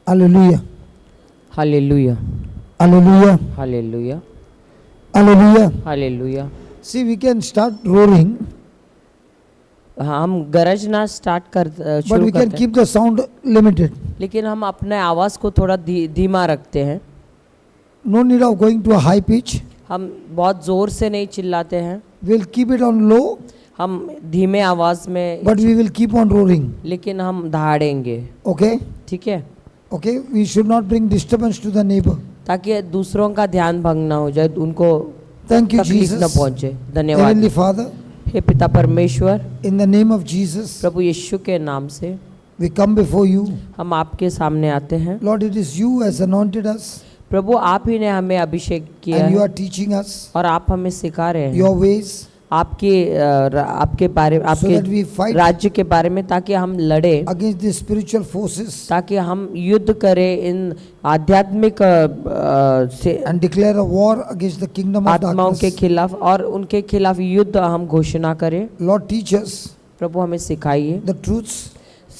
Hallelujah. Hallelujah. Hallelujah. Hallelujah. Hallelujah. Hallelujah. See, we can start roaring, हाँ, हम गरजना start कर but शुरू we can करते हैं, keep the sound limited. लेकिन हम अपने आवाज़ को थोड़ा धीमा रखते हैं. No need of going to a high pitch. हम बहुत ज़ोर से नहीं चिल्लाते हैं, We'll keep it on low, हम धीमे आवाज़ में, but we will keep on roaring. लेकिन हम दहाड़ेंगे. Okay? ठीक है, Okay? We should not bring disturbance to the neighbor. ताकि दूसरों का ध्यान भंग ना हो जाए, उनको Thank you, तकलीफ Jesus. ना पहुंचे. Heavenly धन्यवाद Father, हे पिता परमेश्वर, in the name of Jesus, प्रभु यीशु के नाम से we come before you. हम आपके सामने आते हैं. Lord, it is you has anointed us, प्रभु आप ही ने हमें अभिषेक किया and you है are teaching us और आप हमें सिखा रहे हैं your ways, आपके बारे so आपके that we fight राज्य के बारे में, ताकि हम लड़े, against the spiritual forces ताकि हम युद्ध करें इन आध्यात्मिक से and declare a war against the kingdom of आत्माओं के darkness. खिलाफ, और उनके खिलाफ युद्ध हम घोषणा करें. Lord, teach us प्रभु हमें सिखाइए the truths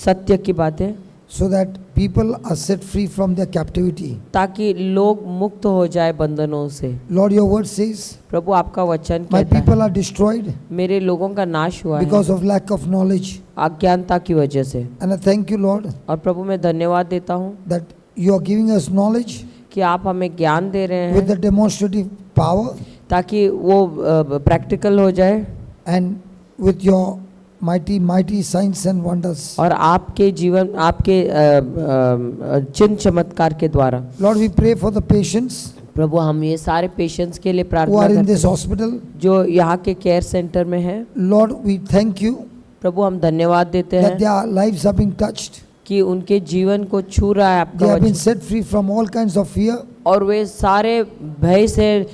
सत्य की बातें, so that people are set free from their captivity. ताकि लोग मुक्त हो जाए बंधनों से. Lord, your word says, प्रभु आपका वचन my कहता है, people are destroyed मेरे लोगों का नाश हुआ है because of lack of knowledge. अज्ञानता की वजह से. And I thank you, Lord, और प्रभु मैं धन्यवाद देता हूँ that you are giving us knowledge कि आप हमें ज्ञान दे रहे with हैं, the demonstrative power ताकि वो प्रैक्टिकल हो जाए, and with your mighty signs and wonders. और आपके जीवन, आपके चिन्ह चमत्कार के द्वारा. Lord, we pray for the patients प्रभु हम ये सारे पेशेंट्स के लिए who प्रार्थना are in करते this हैं hospital. जो यहाँ के केयर सेंटर में हैं. Lord, we thank you प्रभु हम धन्यवाद देते that हैं their lives are being touched. कि उनके जीवन को छू रहा है They आपका have been वचन, set free from all kinds of fear, और वे सारे भय से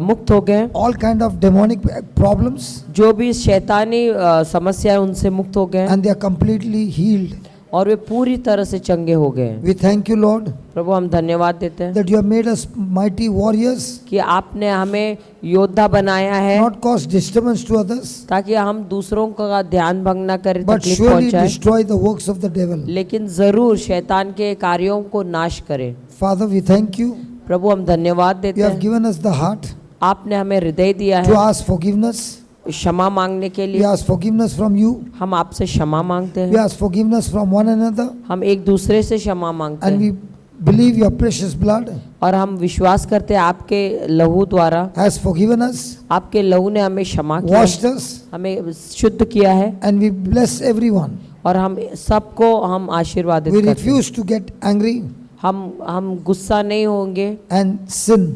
मुक्त हो गए. all kind of demonic problems, जो भी शैतानी समस्या है उनसे मुक्त हो गए, and they are completely healed. और वे पूरी तरह से चंगे हो गए. We thank you, Lord, प्रभु हम धन्यवाद देते हैं that you have made us mighty warriors, कि आपने हमें योद्धा बनाया है, not cause disturbance to others, ताकि हम दूसरों का ध्यान भंग न करें, but तकलीफ surely पहुंचाए, destroy the works of the devil. लेकिन जरूर शैतान के कार्यों को नाश करें. Father, we thank you. प्रभु हम धन्यवाद देते You have हैं, given us the heart आपने हमें हृदय दिया to है ask forgiveness. क्षमा मांगने के We लिए. ask forgiveness from you. हम आपसे क्षमा मांगते We हैं, ask forgiveness from one another, हम एक दूसरे से क्षमा मांगते and हैं, we believe your precious blood और हम विश्वास करते हैं आपके लहू द्वारा, has forgiven us, आपके लहू ने हमें क्षमा किया, washed us, हमें शुद्ध किया है, and we bless everyone. और हम सबको हम आशीर्वादित We करते हैं. refuse to get angry हम गुस्सा नहीं होंगे and sin.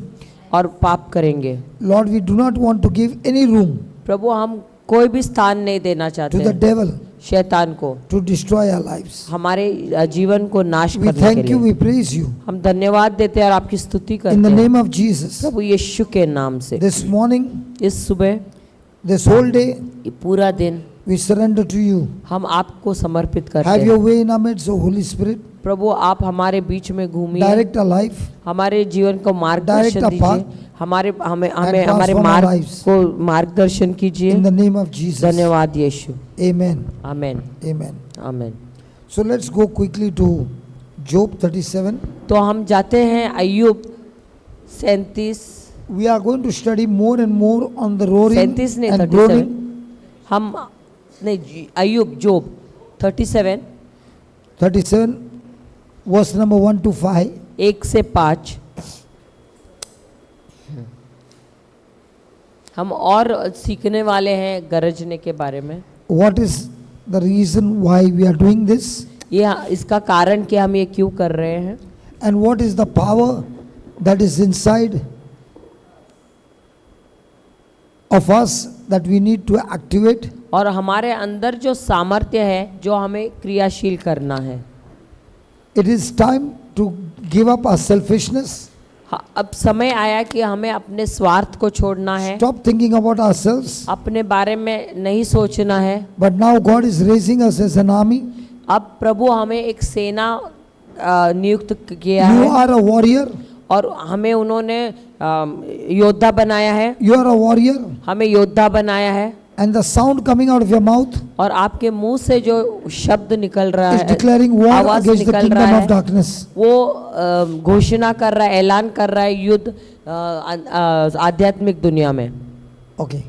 और पाप करेंगे. Lord, we do not want to give any room प्रभु हम कोई भी स्थान नहीं देना चाहते to the हैं devil शैतान को, to destroy our lives. हमारे जीवन को नाश We करने के thank you, लिए. we praise you. हम धन्यवाद देते हैं और आपकी स्तुति In करते the हैं name of Jesus, प्रभु यीशु के नाम से. this morning, इस सुबह, this whole day, ये पूरा दिन we surrender to you. हम आपको समर्पित करते Have your हैं. way in our midst, O Holy Spirit. प्रभु आप हमारे बीच में घूमिए, Direct our life. हमारे जीवन को मार्गदर्शन Direct our दीजिए, path. हमें हमें And हमें हमारे transform our मार्ग lives. को मार्गदर्शन कीजिए. In the name of Jesus. धन्यवाद यीशु. Amen. Amen. Amen. Amen. So let's go quickly to Job 37. तो हम जाते हैं अय्यूब 37. We are going to study more and more on the roaring 37 नहीं, and 37. groaning. हम नहीं, अय्यूब जोब 37 37 verse number 1 to 5. 1 से 5. हम और सीखने वाले हैं गरजने के बारे में. What is the reason why we are doing this? ये इसका कारण कि हम ये क्यों कर रहे हैं, And what is the power that is inside of us that we need to activate? और हमारे अंदर जो सामर्थ्य है जो हमें क्रियाशील करना है. It is time to give up our selfishness. अब समय आया कि हमें अपने स्वार्थ को छोड़ना है, Stop thinking about ourselves. अपने बारे में नहीं सोचना है. But now God is raising us as an army. अब प्रभु हमें एक सेना नियुक्त किया You है, are a warrior. और हमें उन्होंने योद्धा बनाया है. You are a warrior. हमें योद्धा बनाया है. And the sound coming out of your mouth और आपके मुंह से जो शब्द निकल रहा is है, declaring war आवाज against the निकल kingdom रहा of है, darkness. वो घोषणा कर रहा है, ऐलान कर रहा है युद्ध आध्यात्मिक दुनिया में। Okay.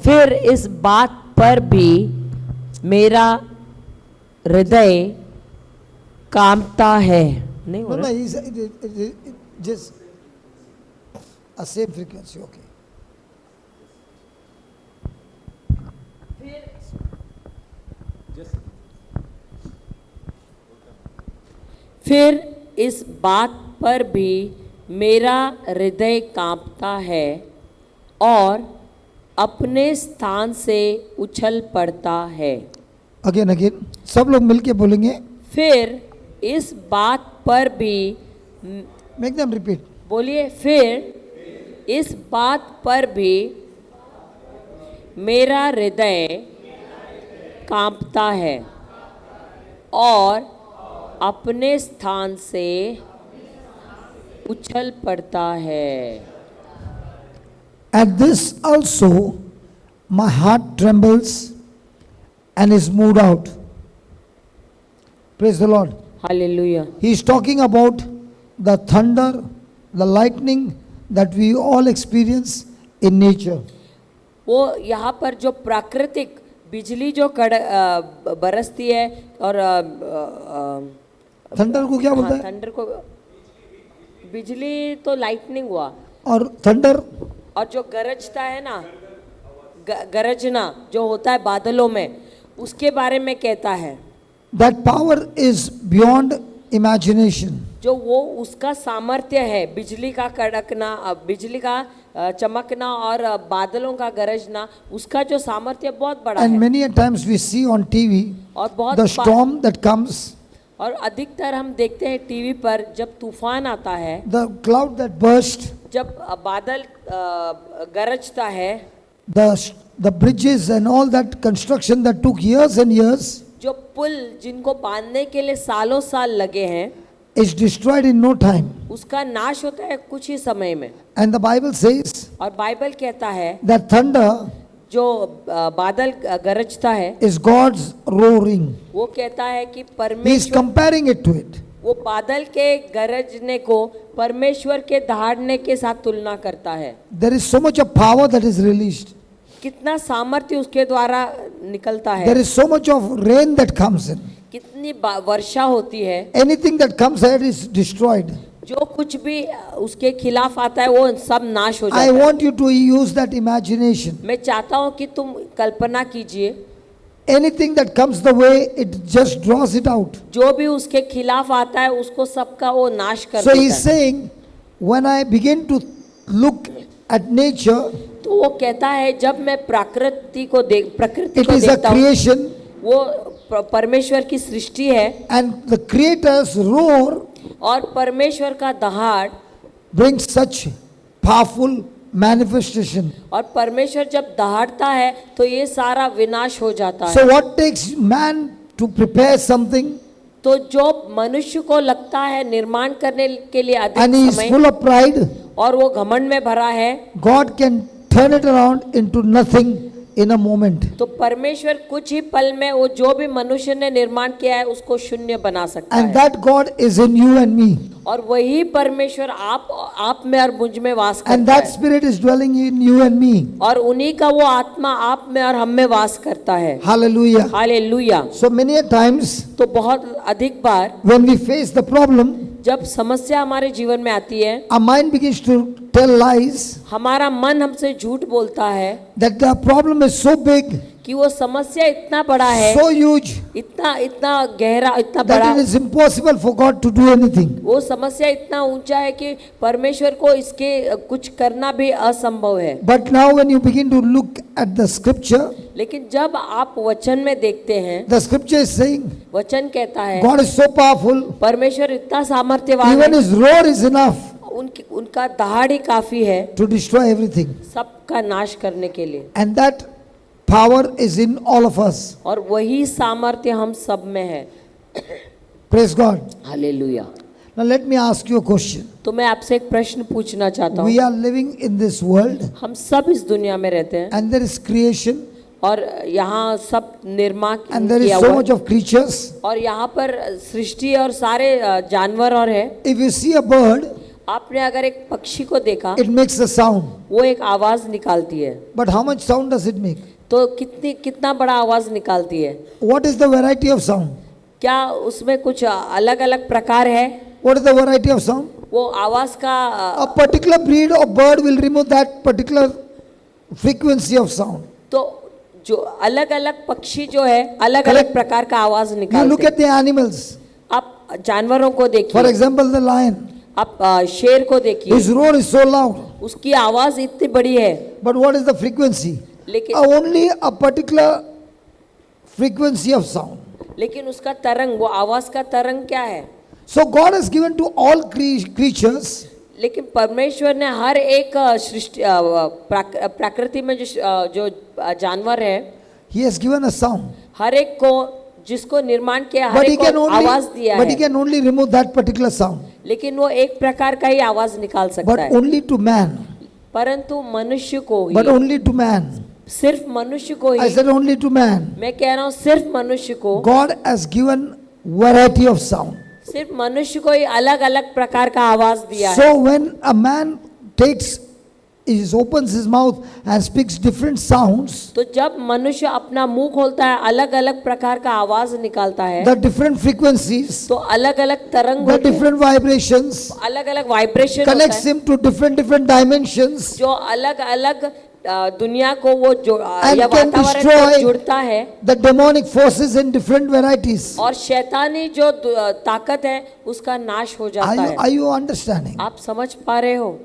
फिर इस बात पर भी मेरा हृदय कांपता है। नहीं हो No, no, रहा? it just a same frequency. Okay. फिर इस बात पर भी मेरा हृदय कांपता है और अपने स्थान से उछल पड़ता है। Again. सब लोग मिलके बोलेंगे. फिर इस बात पर भी Make them repeat. बोलिए, फिर इस बात पर भी मेरा हृदय कांपता है और अपने स्थान से उछल पड़ता है। At this also my heart trembles and is moved out. Praise the Lord. Hallelujah. He is talking about the thunder, the lightning that we all experience in nature. वो यहाँ पर जो प्राकृतिक बिजली जो बरसती है और थंडर को क्या बोलता है? थंडर को बिजली तो लाइटनिंग हुआ, और थंडर और जो गरजता है ना, गरजना जो होता है बादलों में, उसके बारे में कहता है। That power is beyond imagination. जो वो उसका सामर्थ्य है, बिजली का कड़कना, बिजली का चमकना और बादलों का गरजना, उसका जो सामर्थ्य बहुत बड़ा And है। many a times we see on TV और बहुत the storm that comes, और अधिकतर हम देखते हैं टीवी पर जब तूफान आता है, the cloud that burst, जब बादल गरजता है, the bridges and all that construction that took years and years जो पुल जिनको बांधने के लिए सालों साल लगे हैं, is destroyed in no time. उसका नाश होता है कुछ ही समय में। And the Bible says और बाइबल कहता है that thunder जो बादल गरजता है, is God's roaring. वो कहता है कि He is परमेश्वर, comparing it to it. वो बादल के गरजने को परमेश्वर के दहाड़ने के साथ तुलना करता है। There is so much of power that is released. कितना सामर्थ्य उसके द्वारा निकलता There है, is so much of rain that comes in. कितनी वर्षा होती है, Anything that comes ahead is destroyed. जो कुछ भी उसके खिलाफ आता है वो सब नाश हो I जाता है। want you to use that imagination. मैं चाहता हूँ कि तुम कल्पना कीजिए, Anything that comes the way, it just draws it out. जो भी उसके खिलाफ आता है उसको सबका वो नाश कर So he is देता है। saying, when I begin to look at nature, तो वो कहता है जब मैं प्रकृति it को is a देखता हूँ, creation, वो परमेश्वर की सृष्टि है and the Creator's roar और परमेश्वर का दहाड़, brings such powerful manifestation. और परमेश्वर जब दहाड़ता है तो ये सारा विनाश हो जाता है। So what takes man to prepare something, तो जो मनुष्य को लगता है निर्माण करने के लिए and अधिक he is समय, full of pride, और वो घमंड में भरा है, God can turn it around into nothing in a moment. तो परमेश्वर कुछ ही पल में वो जो भी मनुष्य ने निर्माण किया है उसको शून्य बना सकता And है। that God is in you and me. और वही परमेश्वर आप में और मुझ में वास And करता that है, Spirit is dwelling in you and me. और उन्हीं का वो आत्मा आप में और हम में वास करता है। Hallelujah. Hallelujah. So many a times तो बहुत अधिक बार when we face the problem, जब समस्या हमारे जीवन में आती है, our mind begins to tell lies हमारा मन हमसे झूठ बोलता है that the problem is so big, कि वो समस्या इतना बड़ा है, so huge, इतना इतना गहरा, इतना that बड़ा, it is impossible for God to do anything. वो समस्या इतना ऊंचा है कि परमेश्वर को इसके कुछ करना भी असंभव है। But now when you begin to look at the scripture, लेकिन जब आप वचन में देखते हैं, the scripture is saying वचन कहता है God is so powerful, परमेश्वर इतना सामर्थ्यवान even है, his roar is enough उनका दहाड़ ही काफी है to destroy everything. सबका नाश करने के लिए, And that power is in all of us. और वही सामर्थ्य हम सब में है। Praise God. Hallelujah. Now let me ask you a question. तो मैं आपसे एक प्रश्न पूछना चाहता हूँ। We are living in this world हम सब इस दुनिया में रहते हैं and there is creation और यहाँ सब निर्माण and there is किया so हुआ much है of creatures. और यहाँ पर सृष्टि और सारे जानवर और है। If you see a bird, आपने अगर एक पक्षी को देखा, it makes a sound. वो एक आवाज निकालती है, But how much sound does it make? तो कितना बड़ा आवाज निकालती है? What is the variety of sound? क्या उसमें कुछ अलग अलग प्रकार है? What is the variety of sound? वो आवाज का A particular breed of bird will remove that particular frequency of sound. तो जो अलग अलग पक्षी जो है अलग अलग प्रकार का आवाज You निकालते look हैं। at the animals. आप जानवरों को For देखिए, example, the lion. आप शेर को देखिए, His roar is so loud. उसकी आवाज इतनी बड़ी है, But what is the frequency? लेकिन Only a particular frequency of sound. लेकिन उसका तरंग, वो आवाज का तरंग क्या है? So God has given to all creatures लेकिन परमेश्वर ने हर एक सृष्टि प्रकृति में जो जानवर है, He has given a sound. हर एक को जिसको निर्माण किया, हर But he एक can को आवाज only, दिया but he है, can only remove that particular sound. लेकिन वो एक प्रकार का ही आवाज निकाल सकता But है। only to man. परंतु मनुष्य को But he, only to man. सिर्फ मनुष्य को I he, said only to man. मैं कह रहा हूँ सिर्फ मनुष्य को, God has given variety of sound. सिर्फ मनुष्य को ही अलग अलग प्रकार का आवाज दिया है। So when a man opens his mouth and speaks different sounds, तो जब मनुष्य अपना मुंह खोलता है, अलग अलग प्रकार का आवाज निकालता है, the different frequencies, तो अलग अलग तरंग the होते हैं, different vibrations अलग अलग वाइब्रेशन होता connects है, him to different dimensions जो अलग अलग दुनिया को वो जो and या can वातावरण को destroy जुड़ता है, the demonic forces in different varieties. और शैतानी जो ताकत है उसका नाश हो जाता है। Are you understanding? आप समझ पा रहे हो?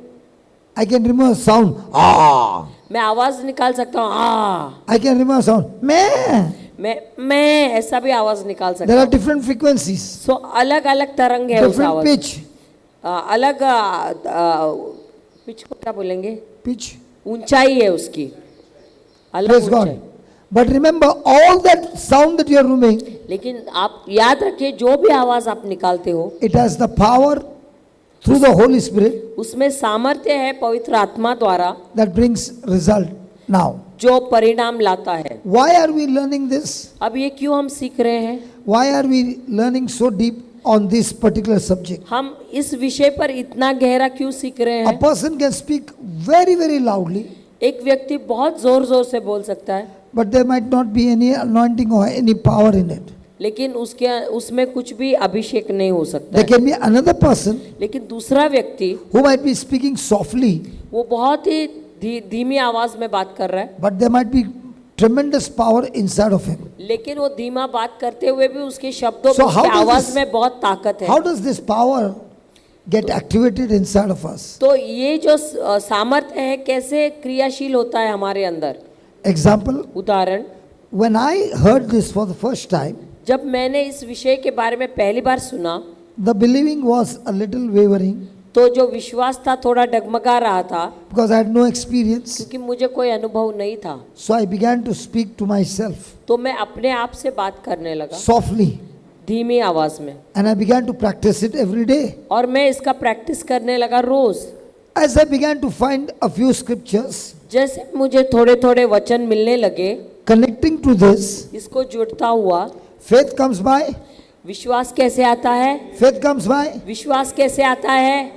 I can remove a sound. Ah. मैं आवाज निकाल सकता हूँ, हाँ। I can remove a sound. Meh. मैं ऐसा भी आवाज निकाल सकता There are हूँ। different frequencies, सो अलग अलग तरंग है उस different आवाज, pitch. अलग पिच को क्या बोलेंगे? Pitch. ऊंचाई है उसकी, अलग Praise God. ऊंचाई। But remember, all that sound that you are removing, लेकिन आप याद रखिए, जो भी आवाज आप निकालते हो, it has the power through the Holy Spirit उसमें सामर्थ्य है पवित्र आत्मा द्वारा, that brings result. Now, जो परिणाम लाता है। why are we learning this? अब ये क्यों हम सीख रहे हैं? Why are we learning so deep on this particular subject? हम इस विषय पर इतना गहरा क्यों सीख रहे A हैं? person can speak very loudly, एक व्यक्ति बहुत जोर जोर से बोल सकता है, but there might not be any anointing or any power in it. लेकिन उसमें कुछ भी अभिषेक नहीं हो सकता There है। can be another person लेकिन दूसरा व्यक्ति, who might be speaking softly, वो बहुत ही धीमी आवाज में बात कर रहा है, but there might be tremendous power inside of him. लेकिन वो धीमा बात करते हुए भी उसके शब्दों So में, how उसकी does आवाज this- में बहुत ताकत है। How does this power get activated inside of us? तो ये जो सामर्थ्य है कैसे क्रियाशील होता है हमारे अंदर? Example, उदाहरण, when I heard this for the first time, जब मैंने इस विषय के बारे में पहली बार सुना, the believing was a little wavering तो जो विश्वास था थोड़ा डगमगा रहा था, because I had no experience. क्योंकि मुझे कोई अनुभव नहीं था। So I began to speak to myself तो मैं अपने आप से बात करने लगा softly धीमी आवाज में, and I began to practice it every day. और मैं इसका प्रैक्टिस करने लगा रोज। As I began to find a few scriptures जैसे मुझे थोड़े थोड़े वचन मिलने लगे, connecting to this, इसको जुड़ता हुआ, faith comes by, विश्वास कैसे आता है? faith comes by विश्वास कैसे आता है?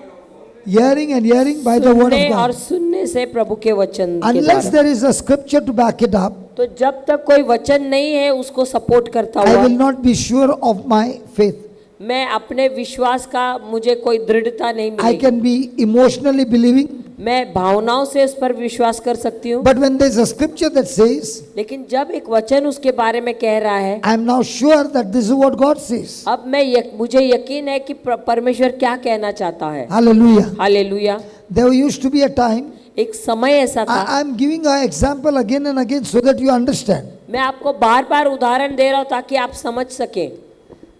hearing and hearing by the word सुनने of और God. सुनने से प्रभु के वचन के Unless द्वारा। there is a scripture to back it up, तो जब तक कोई वचन नहीं है उसको सपोर्ट करता I हुआ, will not be sure of my faith. मैं अपने विश्वास का मुझे कोई दृढ़ता नहीं I मिलेगी। can be emotionally believing, मैं भावनाओं से उस पर विश्वास कर सकती हूँ, but when there is a scripture that says, लेकिन जब एक वचन उसके बारे में कह रहा है, I am now sure that this is what God says. अब मुझे यकीन है कि परमेश्वर क्या कहना चाहता है। Hallelujah. Hallelujah. There used to be a time, एक समय ऐसा था, I am giving an example again and again so that you understand. मैं आपको बार बार उदाहरण दे रहा हूँ ताकि आप समझ सकें,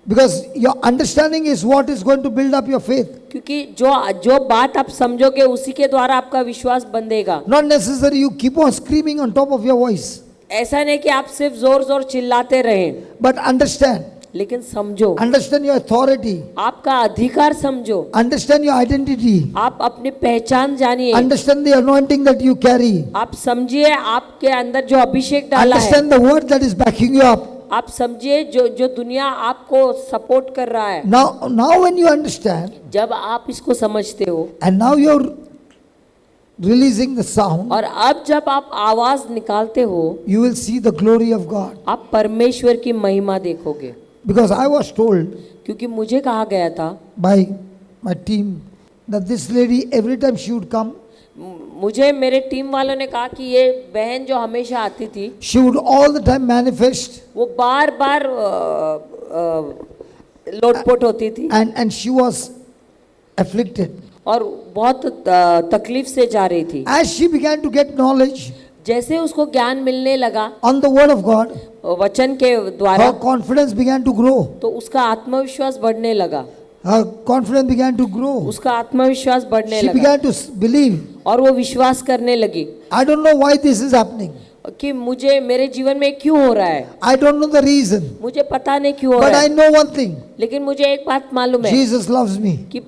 Because your understanding is what is going to build up your faith. क्योंकि जो बात आप समझोगे उसी के द्वारा आपका विश्वास बंधेगा। Not necessarily you keep on screaming on top of your voice, ऐसा नहीं कि आप सिर्फ जोर जोर चिल्लाते रहें, but understand लेकिन समझो, Understand your authority. आपका अधिकार समझो, Understand your identity. आप अपनी पहचान जानिए, Understand the anointing that you carry. आप समझिए आपके अंदर जो अभिषेक डाला है, Understand the word that is backing you up. आप समझिए जो जो दुनिया आपको सपोर्ट कर रहा है। Now when you understand, जब आप इसको समझते हो and now you're releasing the sound, और अब जब आप आवाज निकालते हो, you will see the glory of God. आप परमेश्वर की महिमा देखोगे। Because I was told क्योंकि मुझे कहा गया था by my team that this lady, every time she would come, मुझे मेरे टीम वालों ने कहा कि ये बहन जो हमेशा आती थी, she would all the time manifest, वो बार बार लोटपोट होती थी and she was afflicted. और बहुत तकलीफ से जा रही थी। As she began to get knowledge जैसे उसको ज्ञान मिलने लगा on the word of God, वचन के द्वारा, her confidence began to grow. तो उसका आत्मविश्वास बढ़ने लगा, Her confidence began to grow. उसका आत्मविश्वास बढ़ने She लगा began to believe. और वो विश्वास करने लगी I don't know why this is happening. कि मुझे मेरे जीवन में क्यों हो रहा है, I don't know the reason. मुझे पता नहीं क्यों हो But रहा I है, know one thing. लेकिन मुझे एक बात मालूम है Jesus loves me. कि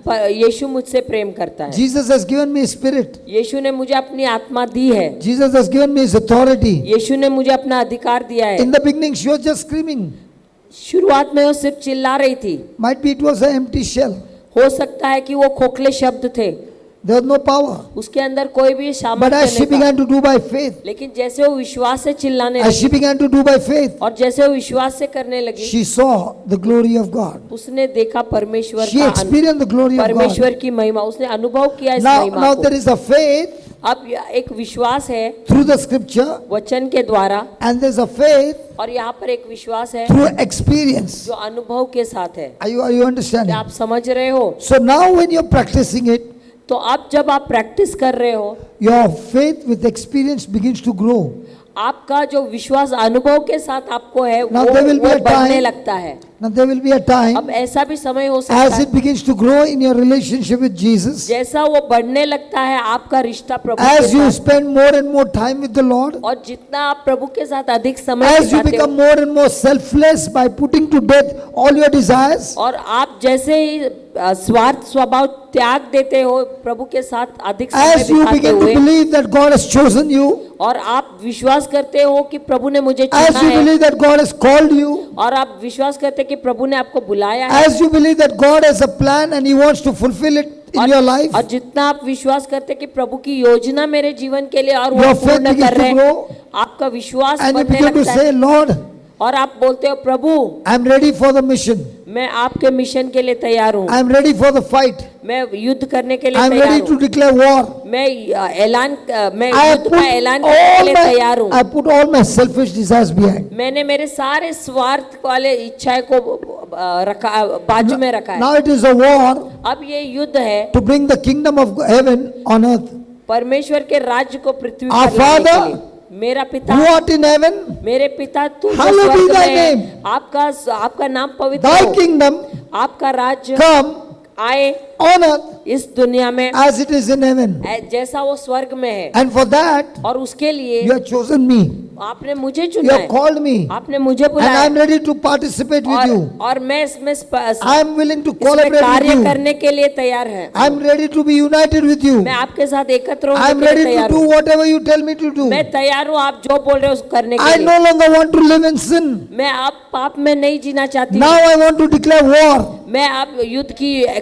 यीशु मुझसे प्रेम करता है। Jesus has given me spirit. यीशु ने मुझे अपनी आत्मा दी है, Jesus has given me his authority. यीशु ने मुझे अपना अधिकार दिया है। In the beginning, she was just screaming. शुरुआत में वो सिर्फ चिल्ला रही थी, Might be it was an empty shell. हो सकता है कि वो खोखले शब्द थे, There was no power. उसके अंदर कोई भी But सामर्थ्य as she नहीं था। began to do by faith, लेकिन जैसे वो विश्वास से चिल्लाने as she लगी began to do by faith, और जैसे वो विश्वास से करने लगी, she saw the glory of God. उसने देखा परमेश्वर She का experienced the glory of God. परमेश्वर की महिमा, उसने अनुभव किया इस महिमा Now को। there is a faith अब एक विश्वास है through the scripture, वचन के द्वारा, and there's a faith और यहाँ पर एक विश्वास है through experience. जो अनुभव के साथ है। Are you understanding? क्या आप समझ रहे हो? So now when you're practicing it, तो अब जब आप प्रैक्टिस कर रहे हो, your faith with experience begins to grow. आपका जो विश्वास अनुभव के साथ आपको है Now there will be वो a बढ़ने time- लगता है। Now there will be a time अब ऐसा भी समय हो सकता as है, it begins to grow in your relationship with Jesus, जैसा वो बढ़ने लगता है आपका रिश्ता प्रभु के as you साथ, spend more and more time with the Lord, और जितना आप प्रभु के साथ अधिक समय as you बिताते become हो, more and more selfless by putting to death all your desires, और आप जैसे ही स्वार्थ स्वभाव त्याग देते हो प्रभु के साथ अधिक समय as you बिताते begin to हुए, believe that God has chosen you, और आप विश्वास करते हो कि प्रभु ने मुझे as चुना you है, believe that God has called you, और आप विश्वास करते हैं कि प्रभु ने आपको बुलाया है, as you believe that God has a plan and He wants to fulfill it in your life, और जितना आप विश्वास करते हैं कि प्रभु की योजना मेरे जीवन के लिए और वो your faith पूर्ण begins कर रहे to हैं, grow, आपका विश्वास and you बढ़ने begin to लगता say, है, Lord, और आप बोलते हो प्रभु I'm ready for the mission. मैं आपके मिशन के लिए तैयार हूँ, I'm ready for the fight. मैं युद्ध करने के लिए I'm तैयार ready to हूँ, declare war. मैं I युद्ध का ऐलान करने के लिए तैयार हूँ। I put all my selfish desires behind. मैंने मेरे सारे स्वार्थ वाले इच्छाएं को रखा, बाजू में रखा है। Now it is a war अब ये युद्ध है to bring the kingdom of heaven on earth. परमेश्वर के राज्य को पृथ्वी Our पर लाने के Father, लिए। मेरा पिता, Who art in heaven, मेरे पिता तू जो Hallowed be स्वर्ग thy में है, name. आपका नाम पवित्र thy हो, kingdom आपका राज्य come आए on earth इस दुनिया में as it is in heaven. जैसा वो स्वर्ग में है, And for that, और उसके लिए you have chosen me. आपने मुझे You चुना have है, called me. आपने मुझे And बुलाया I'm ready to participate with you. और मैं इसमें I'm willing to इसमें collaborate with कार्य you. करने के लिए तैयार है। I'm ready to be united with you. मैं आपके साथ एकत्र होने I'm के लिए ready to तैयार do हूँ। whatever you tell me to do. मैं तैयार हूँ, आप जो बोल रहे हो उसको करने I के लिए। no longer want to live in sin. मैं आप पाप में नहीं जीना चाहती Now हूँ, I want to declare war. मैं आप युद्ध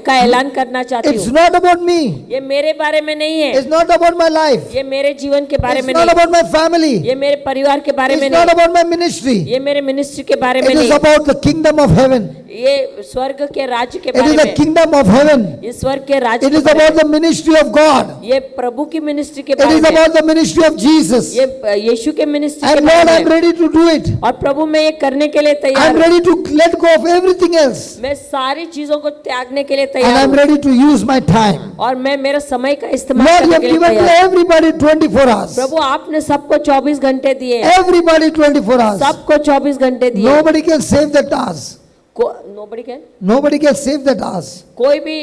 का ऐलान करना चाहती It's हूँ। not about me. ये मेरे बारे में नहीं है, It's not about my life. ये मेरे जीवन के बारे It's में not नहीं, about my family. ये मेरे परिवार के बारे में It's not नहीं, about my ministry. ये मेरे मिनिस्ट्री के बारे में It is नहीं, about the kingdom of heaven. ये स्वर्ग के राज्य के It बारे is the में, kingdom of heaven. ये स्वर्ग के राज्य It के is बारे about में, the ministry of God. ये प्रभु की मिनिस्ट्री के It बारे is में, about the ministry of Jesus. ये यीशु के मिनिस्ट्री के And Lord, बारे I'm में, ready to do it. और प्रभु मैं ये करने के लिए I'm तैयार हूँ, ready to let go of everything else. मैं सारी चीजों को त्यागने के लिए And तैयार I'm हूँ, ready to use my time. और मैं मेरा समय का इस्तेमाल Lord, you करने have के लिए given to तैयार हूँ। everybody 24 hours. प्रभु आपने सबको 24 घंटे दिए हैं, Everybody 24 hours. सबको 24 घंटे दिए हैं। Nobody can save that hours. nobody can, Nobody can save that hours. कोई भी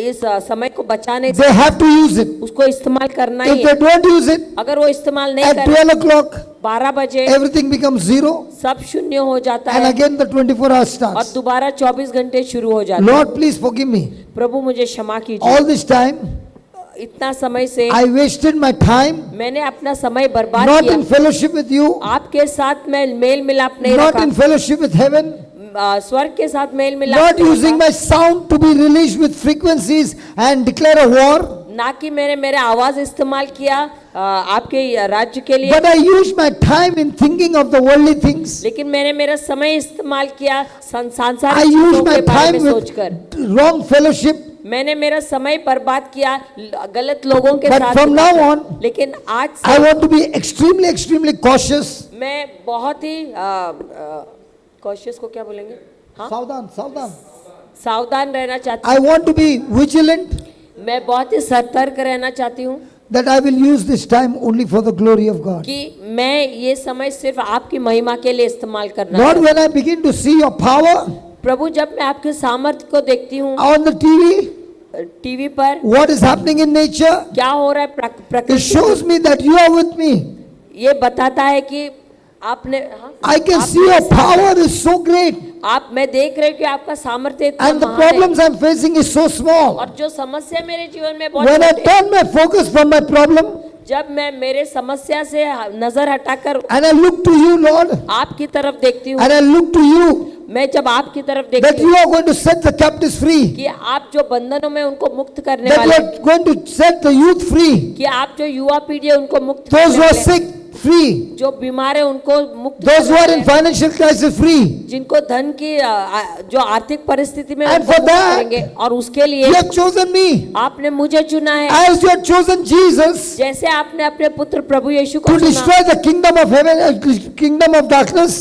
इस समय को बचा नहीं They have to use it. उसको इस्तेमाल करना ही If है। they don't use it, अगर वो इस्तेमाल नहीं at करे 12 o'clock, 12 बजे everything becomes zero, सब शून्य हो जाता and है again the 24 hours और starts. दोबारा 24 घंटे शुरू हो जाते हैं। Lord, please forgive me. प्रभु मुझे क्षमा कीजिए, All this time, इतना समय से I wasted my time मैंने अपना समय बर्बाद not किया, in fellowship with you, आपके साथ मैं मेल मिलाप नहीं not रखा, in fellowship with heaven, स्वर्ग के साथ मेल मिलाप not नहीं using रखा, my sound to be released with frequencies and declare a war, ना कि मैंने मेरे आवाज इस्तेमाल किया आपके राज्य के लिए, but I used my time in thinking of the worldly things. लेकिन मैंने मेरा समय इस्तेमाल किया I सांसारिक used चीजों my के बारे में time with सोचकर। wrong fellowship, मैंने मेरा समय बर्बाद किया गलत लोगों के But साथ from now बिताकर। on, लेकिन आज I से want to be extremely cautious. मैं बहुत ही कॉशियस को क्या बोलेंगे, हाँ, Saudhan. सावधान रहना चाहती I want to be vigilant हूँ, मैं बहुत ही सतर्क रहना चाहती हूँ that I will use this time only for the glory of God. कि मैं ये समय सिर्फ आपकी महिमा के लिए इस्तेमाल करना Lord, है। when I begin to see your power प्रभु, जब मैं आपके सामर्थ्य को देखती हूँ on the TV, टीवी पर, what is happening in nature, क्या हो रहा है it प्रकृति, shows me that you are with me. ये बताता है कि आपने, हाँ, I can आप see your मेरे साथ हैं। power is so great, आप, मैं देख रही हूँ कि आपका सामर्थ्य इतना and the महान है problems I'm facing is so small. और जो समस्या मेरे जीवन में बहुत When I छोटी है, turn my focus from my problem जब मैं मेरे समस्या से नजर हटाकर and I look to you, Lord, आपकी तरफ देखती हूँ, and I look to you मैं जब आपकी तरफ that देखती you हूँ are going to set the captives free, कि आप जो बंधनों में उनको मुक्त करने that you वाले हैं, are going to set the youth free, कि आप जो युवा पीढ़ी है उनको मुक्त those करने who are वाले हैं, sick free, जो बीमार है उनको मुक्त those who करने are वाले in हैं, financial crisis free. जिनको धन की जो आर्थिक परिस्थिति में And उनको for मुक्त that, करेंगे, और उसके लिए You have chosen me आपने मुझे चुना है, as you have chosen Jesus जैसे आपने अपने पुत्र प्रभु यीशु को to चुना destroy the kingdom of heaven, kingdom of darkness,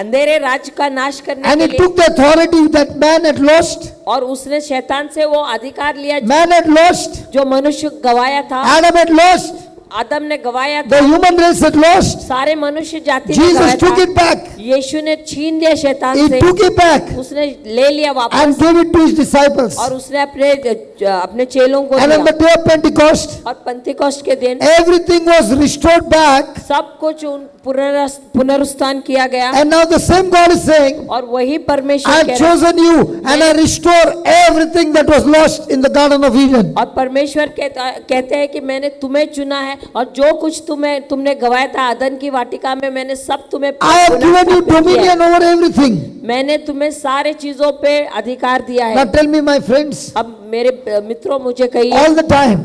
अंधेरे राज्य का नाश करने and के He लिए, took the authority that man had lost. और उसने शैतान से वो अधिकार लिया Man had lost, जो मनुष्य गवाया था, Adam had lost, आदम ने गवाया the था, human race had lost. सारे मनुष्य जाति ने Jesus गवाया took था। it back. यीशु ने छीन लिया शैतान He से, took it back उसने ले लिया and वापस gave it to His disciples. और उसने अपने चेलों को And on the दिया। day of Pentecost, और पंतेकोस्ट के दिन everything was restored back. सब कुछ पुनरुत्थान किया गया, And now the same God is saying, और वही I परमेश्वर have कह रहा है, chosen you and I restore everything that was lost in the Garden of Eden. और परमेश्वर कहते हैं कि मैंने तुम्हें चुना है और जो कुछ तुमने गवाया था अदन की वाटिका में, मैंने सब तुम्हें I have given you पुनर्स्थापित किया है। dominion over everything. मैंने तुम्हें सारे चीजों पे अधिकार दिया Now है। tell me, my friends, अब मेरे मित्रों मुझे कहिए, all the time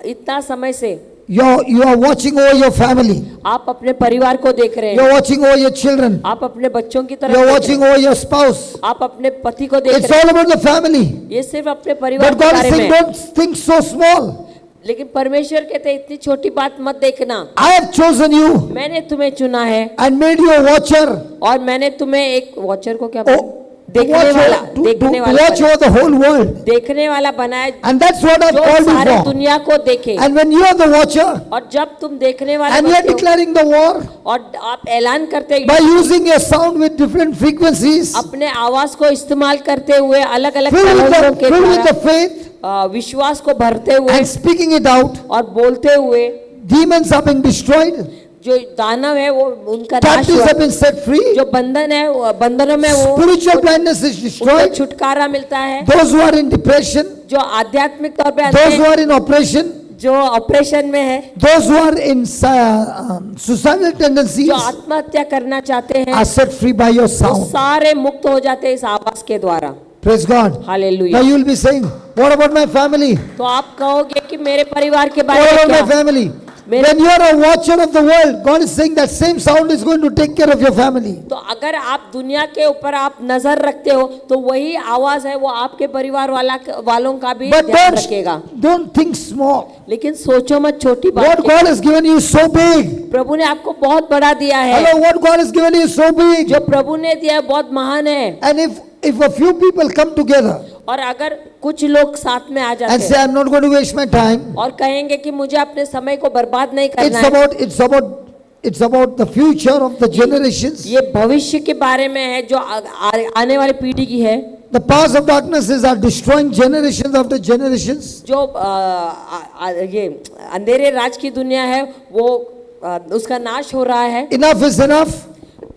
इतना समय से you are watching over your family, आप अपने परिवार को देख रहे you हैं, are watching over your children, आप अपने बच्चों की तरफ you are देख watching रहे हैं, over your spouse. आप अपने पति को देख It's रहे all about the family. हैं, ये सिर्फ अपने परिवार But के God is बारे saying, में है। don't think so small. लेकिन परमेश्वर कहते हैं इतनी छोटी बात मत देखना, I have chosen you मैंने तुम्हें चुना है and made you a watcher. और मैंने तुम्हें एक वॉचर को क्या Oh, बोलते? to देखने watch वाला, over, देखने to वाला watch बनाया, over the whole world. देखने वाला बनाया, And that's what I've जो called सारे you for. दुनिया को देखे। And when you are the watcher और जब तुम देखने वाले and you are बनते हो declaring the war और आप ऐलान करते by हो, using your sound with different frequencies, अपने आवाज को इस्तेमाल करते हुए अलग अलग filled with तरंगों के the द्वारा faith विश्वास को भरते हुए and speaking it out, और बोलते हुए, demons are being destroyed, जो दानव है वो उनका नाश captives हुआ, have been set free, जो बंधन है बंधनों में वो spiritual blindness is उनको destroyed, छुटकारा मिलता है, those who are in depression, जो आध्यात्मिक तौर पे those अंधे who are in oppression, जो ऑपरेशन में है, those who are in suicidal tendencies जो आत्महत्या करना चाहते हैं, are set free by your वो sound. सारे मुक्त हो जाते हैं इस आवाज के द्वारा। Praise God. Now hallelujah. you will be saying, what about my family? तो आप कहोगे कि मेरे परिवार के बारे What में about my क्या? family? मेरे- When you are a watcher of the world, God is saying that same sound is going to take care of your family. तो अगर आप दुनिया के ऊपर आप नजर रखते हो तो वही आवाज है वो आपके परिवार वालों का भी But ध्यान रखेगा। don't think small. लेकिन सोचो मत छोटी What बात God has given you is so big. प्रभु ने आपको बहुत बड़ा दिया है, Hello, what God has given you is so big. जो प्रभु ने दिया है बहुत महान है। And if a few people come together और अगर कुछ लोग साथ में आ and जाते say, हैं I'm not going to waste my time, और कहेंगे कि मुझे अपने समय को बर्बाद नहीं करना है, it's about It's about the future of the generations. ये भविष्य के बारे में है जो आने वाली पीढ़ी की है। The powers of darknesses are destroying generations after generations. जो ये अंधेरे राज की दुनिया है वो उसका नाश हो रहा है। Enough is enough.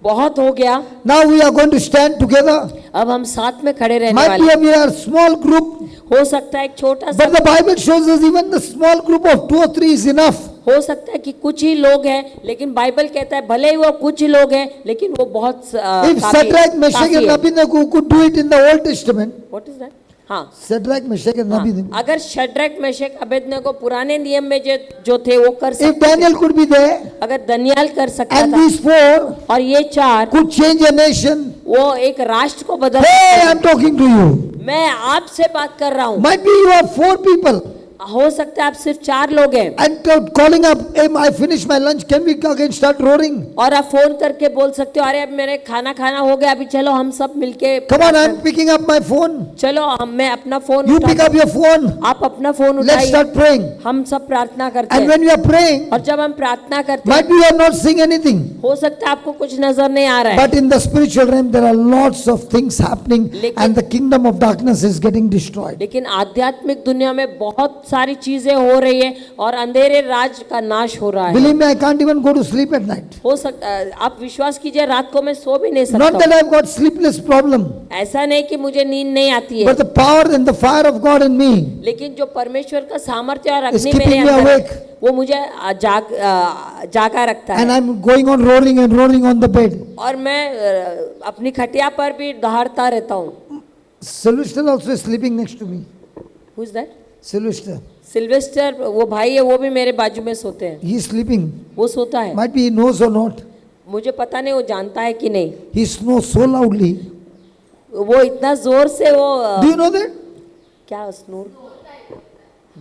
बहुत हो गया। Now we are going to stand together. अब हम साथ में खड़े रहने Might वाले। be we are a small group, हो सकता है एक छोटा सा, but the Bible shows us even the small group of 2 or 3 is enough. हो सकता है कि कुछ ही लोग हैं, लेकिन बाइबल कहता है भले ही वो कुछ ही लोग हैं लेकिन वो बहुत If Shadrach, Meshach and Abednego could do it in the Old Testament, what is that? हाँ, Shadrach, Meshach and Abednego. अगर शड्रक मेशक अबेदnego पुराने नियम में जो थे वो कर If सकते Daniel could be there थे, अगर दनियाल कर सकता and था these 4 और ये 4 could change a nation, वो एक राष्ट्र को बदल hey, सकते I'm talking to you. थे। मैं आपसे बात कर रहा हूँ। Might be you are 4 people हो सकता है आप सिर्फ 4 लोग हैं and calling up, hey, I finished my lunch, can we again start roaring? और आप फोन करके बोल सकते हो अरे अब मेरे खाना हो गया, अभी चलो हम सब मिलके Come on, I'm picking up my phone. चलो मैं अपना phone You pick up your phone. आप अपना फोन Let's उठाइए, start praying. हम सब प्रार्थना करते And हैं। when we are praying, और जब हम प्रार्थना करते might हैं be you are not seeing anything, हो सकता है आपको कुछ नजर नहीं आ रहा है, but in the spiritual realm there are lots of things happening and the kingdom of darkness is getting destroyed. लेकिन आध्यात्मिक दुनिया में बहुत सारी चीजें हो रही है और अंधेरे राज का नाश हो रहा है। Believe me, I can't even go to sleep at night. हो सकता आप विश्वास कीजिए रात को मैं सो भी नहीं Not that सकता। I've got sleepless problem, ऐसा नहीं कि मुझे नींद नहीं आती है, but the power and the fire of God in me लेकिन जो परमेश्वर का सामर्थ्य और is अग्नि keeping मेरे me अंदर awake. है, वो मुझे जागा रखता And है। I'm going on roaring and roaring on the bed. और मैं अपनी खटिया पर भी दहाड़ता रहता हूँ। Sylvester also is sleeping next to me. Who is that? Sylvester, Sylvester वो भाई है, वो भी मेरे बाजू में सोते हैं। he is sleeping. वो सोता है, Might be he knows or not. मुझे पता नहीं वो जानता है कि नहीं। He snores so loudly. वो इतना जोर से वो Do you know that? क्या स्नूर,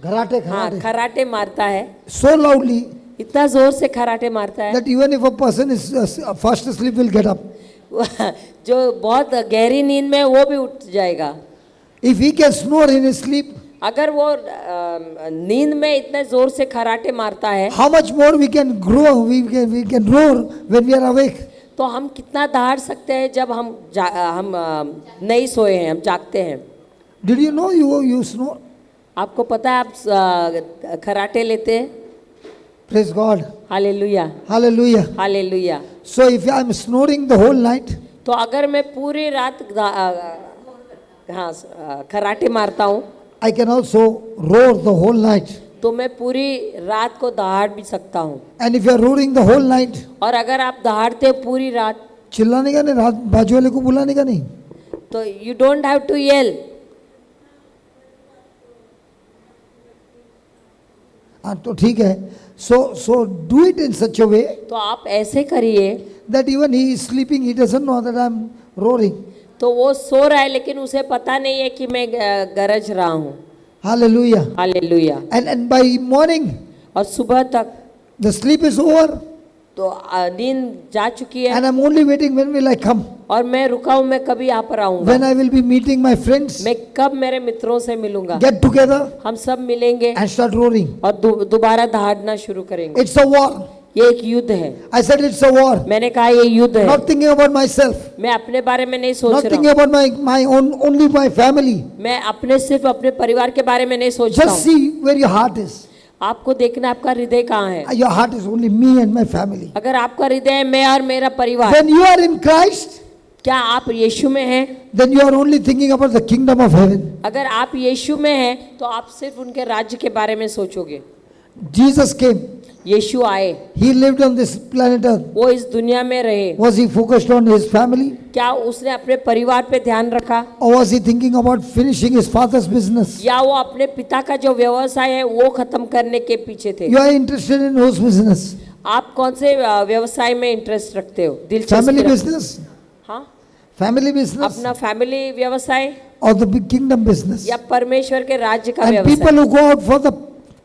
Karate, हाँ karate. खराटे मारता है, So loudly इतना जोर से खराटे मारता है that even if a person is fast asleep, will get up. जो बहुत गहरी नींद में है, वो भी उठ जाएगा। If he can snore in his sleep, अगर वो नींद में इतने जोर से खराटे मारता है how much more we can grow, we can roar when we are awake. तो हम कितना दहाड़ सकते हैं जब हम नहीं सोए हैं, हम जागते हैं। Did you know you snore? आपको पता है आप खराटे लेते हैं? Praise God. Hallelujah, Hallelujah. Hallelujah. So if I am snoring the whole night, तो अगर मैं पूरी रात हाँ खराटे मारता हूँ I can also roar the whole night. तो मैं पूरी रात को दहाड़ भी सकता हूँ। And if you are roaring the whole night, और अगर आप दहाड़ते हो पूरी रात चिल्लाने का नहीं, रात बाजू वाले को बुलाने का नहीं. तो you don't have to yell. हाँ तो ठीक है. So do it in such a way तो आप ऐसे करिए that even he is sleeping, he doesn't know that I am roaring. तो वो सो रहा है लेकिन उसे पता नहीं है कि मैं गरज रहा हूँ। Hallelujah. Hallelujah. And by morning, और सुबह तक the sleep is over तो नींद जा चुकी है and I'm only waiting when will I come. और मैं रुका हूँ, मैं कभी यहाँ पर आऊंगा, When I will be meeting my friends, मैं कब मेरे मित्रों से मिलूंगा, get together हम सब मिलेंगे and start roaring. और दोबारा दहाड़ना शुरू करेंगे। It's a war. ये एक युद्ध है। I said it's a war. मैंने कहा ये युद्ध है। Not thinking about myself. मैं अपने बारे में नहीं सोच Not रहा thinking हूँ, about my own, only my family. मैं अपने सिर्फ अपने परिवार के बारे में नहीं सोचता Just हूँ। see where your heart is. आपको देखना आपका हृदय कहाँ है। Your heart is only me and my family. अगर आपका हृदय है मैं और मेरा परिवार, When you are in Christ, क्या आप यीशु में हैं? then you are only thinking about the kingdom of heaven. अगर आप यीशु में हैं तो आप सिर्फ उनके राज्य के बारे में सोचोगे। Jesus came. यीशु आए, He lived on this planet earth. वो इस दुनिया में रहे। Was he focused on his family? क्या उसने अपने परिवार पे ध्यान रखा Or was he thinking about finishing his father's business? या वो अपने पिता का जो व्यवसाय है वो खत्म करने के पीछे थे? You are interested in whose business? आप कौन से व्यवसाय में इंटरेस्ट रखते हो? दिलचस्पी Family रखते हो? business? हाँ, Family business? अपना फैमिली व्यवसाय Or the big kingdom business? या परमेश्वर के राज्य का And people व्यवसाय? who go out for the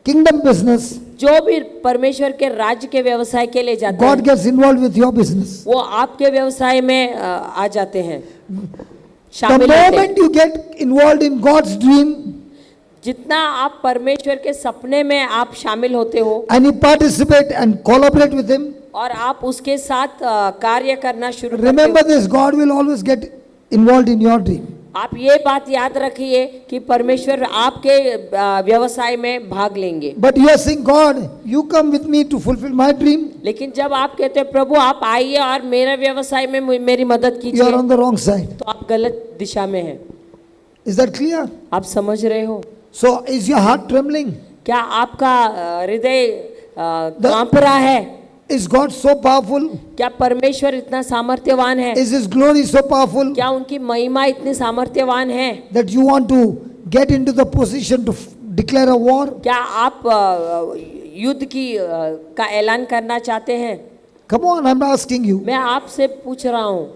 kingdom business, जो भी परमेश्वर के राज्य के व्यवसाय के लिए जाते God हैं gets involved with your business. वो आपके व्यवसाय में आ जाते हैं, The शामिल होते हैं। moment you get involved in God's dream, जितना आप परमेश्वर के सपने में आप शामिल होते हो and you participate and collaborate with Him, और आप उसके साथ कार्य करना शुरू करते remember हो, this, God will always get involved in your dream. आप ये बात याद रखिए कि परमेश्वर आपके व्यवसाय में भाग लेंगे। But you are saying, God, you come with me to fulfill my dream. लेकिन जब आप कहते हैं प्रभु आप आइए और मेरे व्यवसाय में मेरी मदद You are कीजिए, on the wrong side. तो आप गलत दिशा में हैं। Is that clear? आप समझ रहे हो? So, is your heart trembling? क्या आपका हृदय कांप रहा है? Is God so powerful? क्या परमेश्वर इतना सामर्थ्यवान है? Is His glory so powerful क्या उनकी महिमा इतनी सामर्थ्यवान है? that you want to get into the position to declare a war? क्या आप युद्ध की का ऐलान करना चाहते हैं? Come on, I'm asking you. मैं आपसे पूछ रहा हूँ।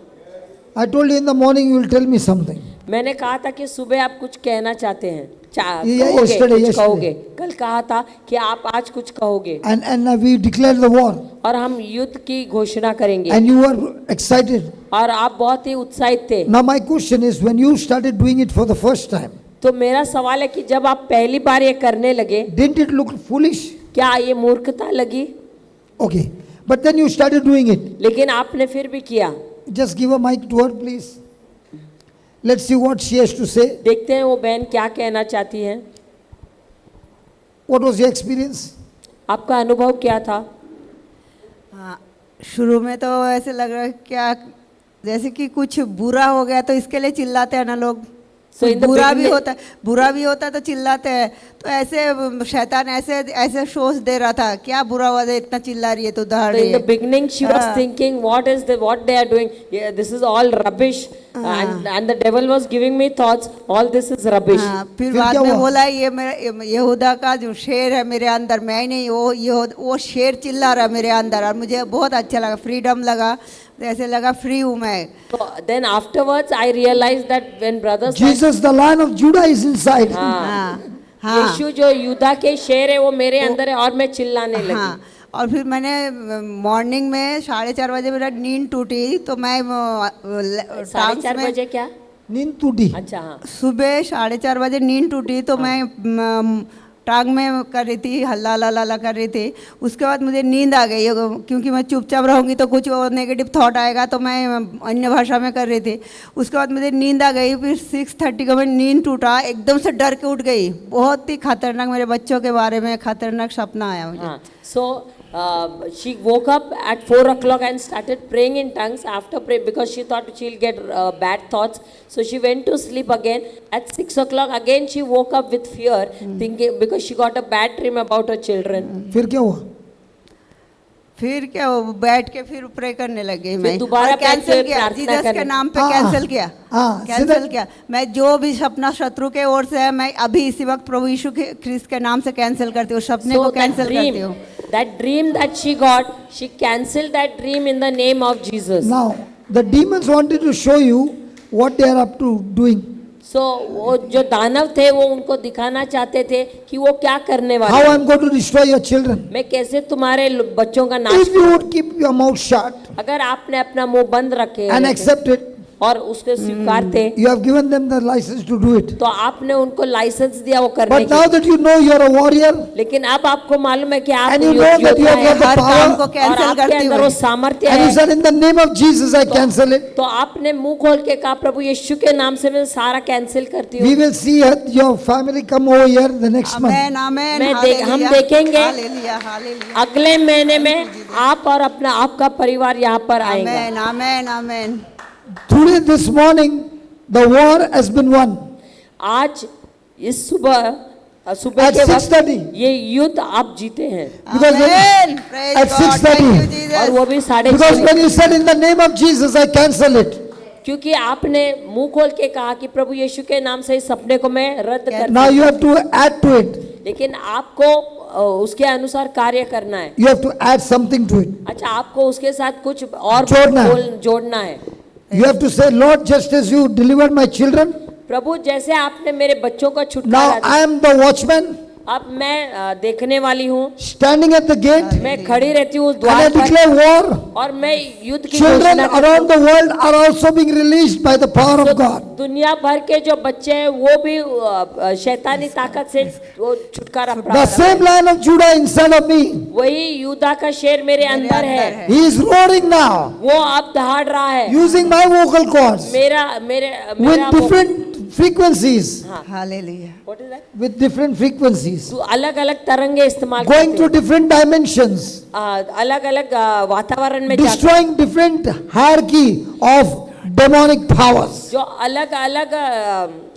I told you in the morning you will tell me something. मैंने कहा था कि सुबह आप कुछ कहना चाहते हैं, yesterday. कहोगे। कल कहा था कि आप आज कुछ कहोगे And we declared the war. और हम युद्ध की घोषणा करेंगे। And you were excited. और आप बहुत ही उत्साहित थे। Now my question is, when you started doing it for the first time, तो मेरा सवाल है कि जब आप पहली बार ये करने लगे, didn't it look foolish? क्या ये मूर्खता लगी? Okay. But then you started doing it. लेकिन आपने फिर भी किया। Just give a mic to her, please. Let's see what she has to say. देखते हैं वो बहन क्या कहना चाहती है। What was your experience? आपका अनुभव क्या था? हाँ, शुरू में तो ऐसे लग रहा है क्या जैसे कि कुछ बुरा हो गया तो इसके लिए चिल्लाते हैं ना लोग। So in the बुरा भी beginning- होता है तो चिल्लाते हैं। तो ऐसे शैतान ऐसे सोच दे रहा था, क्या बुरा हुआ है इतना चिल्ला रही है तो दहाड़ So रही in the है। beginning she was हाँ। thinking what they are doing, yeah, this is all rubbish, and the devil was giving me thoughts, all this is rubbish. हाँ, फिर फिर बाद क्या में हुआ? बोला ये मेरा यहूदा का जो शेर है मेरे अंदर, मैं नहीं वो शेर चिल्ला रहा है मेरे अंदर और मुझे बहुत अच्छा लगा, फ्रीडम लगा, ऐसे लगा फ्री हूँ मैं। So then afterwards I realized that when brothers Jesus, the Lion of Judah, is inside. हाँ हाँ यीशु जो यूदा के शेर है वो मेरे अंदर है और मैं चिल्लाने लगी। हाँ, और फिर मैंने मॉर्निंग में 4:30 बजे मेरा नींद टूटी तो मैं 4:30 बजे क्या? नींद टूटी। अच्छा हाँ। सुबह 4:30 बजे नींद टूटी तो मैं टांग में कर रही थी, हल्ला ला कर रही थी। उसके बाद मुझे नींद आ गई क्योंकि मैं चुपचाप रहूँगी तो कुछ नेगेटिव थॉट आएगा, तो मैं अन्य भाषा में कर रही थी। उसके बाद मुझे नींद आ गई, फिर 6:30 को मैं नींद टूटा, एकदम से डर के उठ गई। बहुत ही खतरनाक, मेरे बच्चों के बारे में खतरनाक सपना आया मुझे। हाँ, so she woke up at 4 o'clock and started praying in tongues after pray because she thought she'll get bad thoughts. So she went to sleep again. At 6 o'clock again she woke up with fear, thinking because she got a bad dream about her children. फिर क्या हुआ? फिर क्या बैठ के फिर pray करने लगी मैं, दोबारा और कैंसिल बैठ के किया, प्रार्थना जीसस के करने। नाम पे हाँ, कैंसिल किया, हाँ, कैंसिल सीधा- किया। मैं जो भी सपना शत्रु के ओर से है मैं अभी इसी वक्त प्रभु यीशु ख्रिस्त के नाम से कैंसिल करती हूँ, सपने को कैंसिल करती हूँ। that dream that she got, she cancelled that dream in the name of Jesus. Now, the demons wanted to show you what they are up to doing. So वो जो दानव थे वो उनको दिखाना चाहते थे कि वो क्या करने How वाले I हैं। am going to destroy your children. मैं कैसे तुम्हारे बच्चों का नाश If you would keep your mouth shut अगर आपने अपना मुंह बंद रखे and accept it, और उसको स्वीकारते you have given them the license to do it. तो आपने उनको लाइसेंस दिया वो करने But now की। that you know you are a warrior लेकिन अब आपको मालूम है कि आप and you know that you योद्धा have got हैं the हर काम को power, और कैंसिल आपके करती अंदर हूँ। वो सामर्थ्य and you है, said, in the name of Jesus I cancel it. तो आपने मुंह खोल के कहा प्रभु यीशु के नाम से मैं सारा कैंसिल करती We हूँ। will see your family come over here the next month. आमेन आमेन, हम हालेलुया, देखेंगे। हालेलुया, हालेलुया, अगले महीने में आप और अपना आपका परिवार यहाँ पर आएगा। आमेन आमेन आमेन। Today, this morning, the war has been won. आज इस सुबह At के वक्त 6:30. ये युद्ध आप जीते हैं Because when- amen, praise at God, 6:30. thank you, Jesus. और वो भी 6:30। Because when you said in the name of Jesus, I cancel it. क्योंकि आपने मुंह खोल के कहा कि प्रभु यीशु के नाम से इस सपने को मैं रद्द कर Now you have to add to it. लेकिन आपको उसके अनुसार कार्य करना है। You have to add something to it. अच्छा, आपको उसके साथ कुछ और जोड़ना है। जोड़ना है। You have to say, Lord, just as you delivered my children, प्रभु जैसे आपने मेरे बच्चों को now छुटकारा दिया, I am the watchman. अब मैं देखने वाली हूँ, standing at the gate, मैं खड़ी रहती हूँ and I द्वार पर declare war. और मैं युद्ध की Children घोषणा करती around the world are also being released by the power हूँ। of God. दुनिया भर के जो बच्चे हैं वो भी शैतानी ताकत से वो छुटकारा The प्राप्त same करें। Lion of Judah inside of me, वही यूदा का शेर मेरे अंदर है, he is roaring now, वो अब दहाड़ रहा है। using my vocal cords मेरा मेरे with मेरा वो- different frequencies, हाँ, hallelujah. what is that? with different frequencies, तो अलग अलग तरंगे इस्तेमाल going करते to हैं। different dimensions, अलग अलग वातावरण में जाकर destroying different hierarchy of demonic powers. जो अलग अलग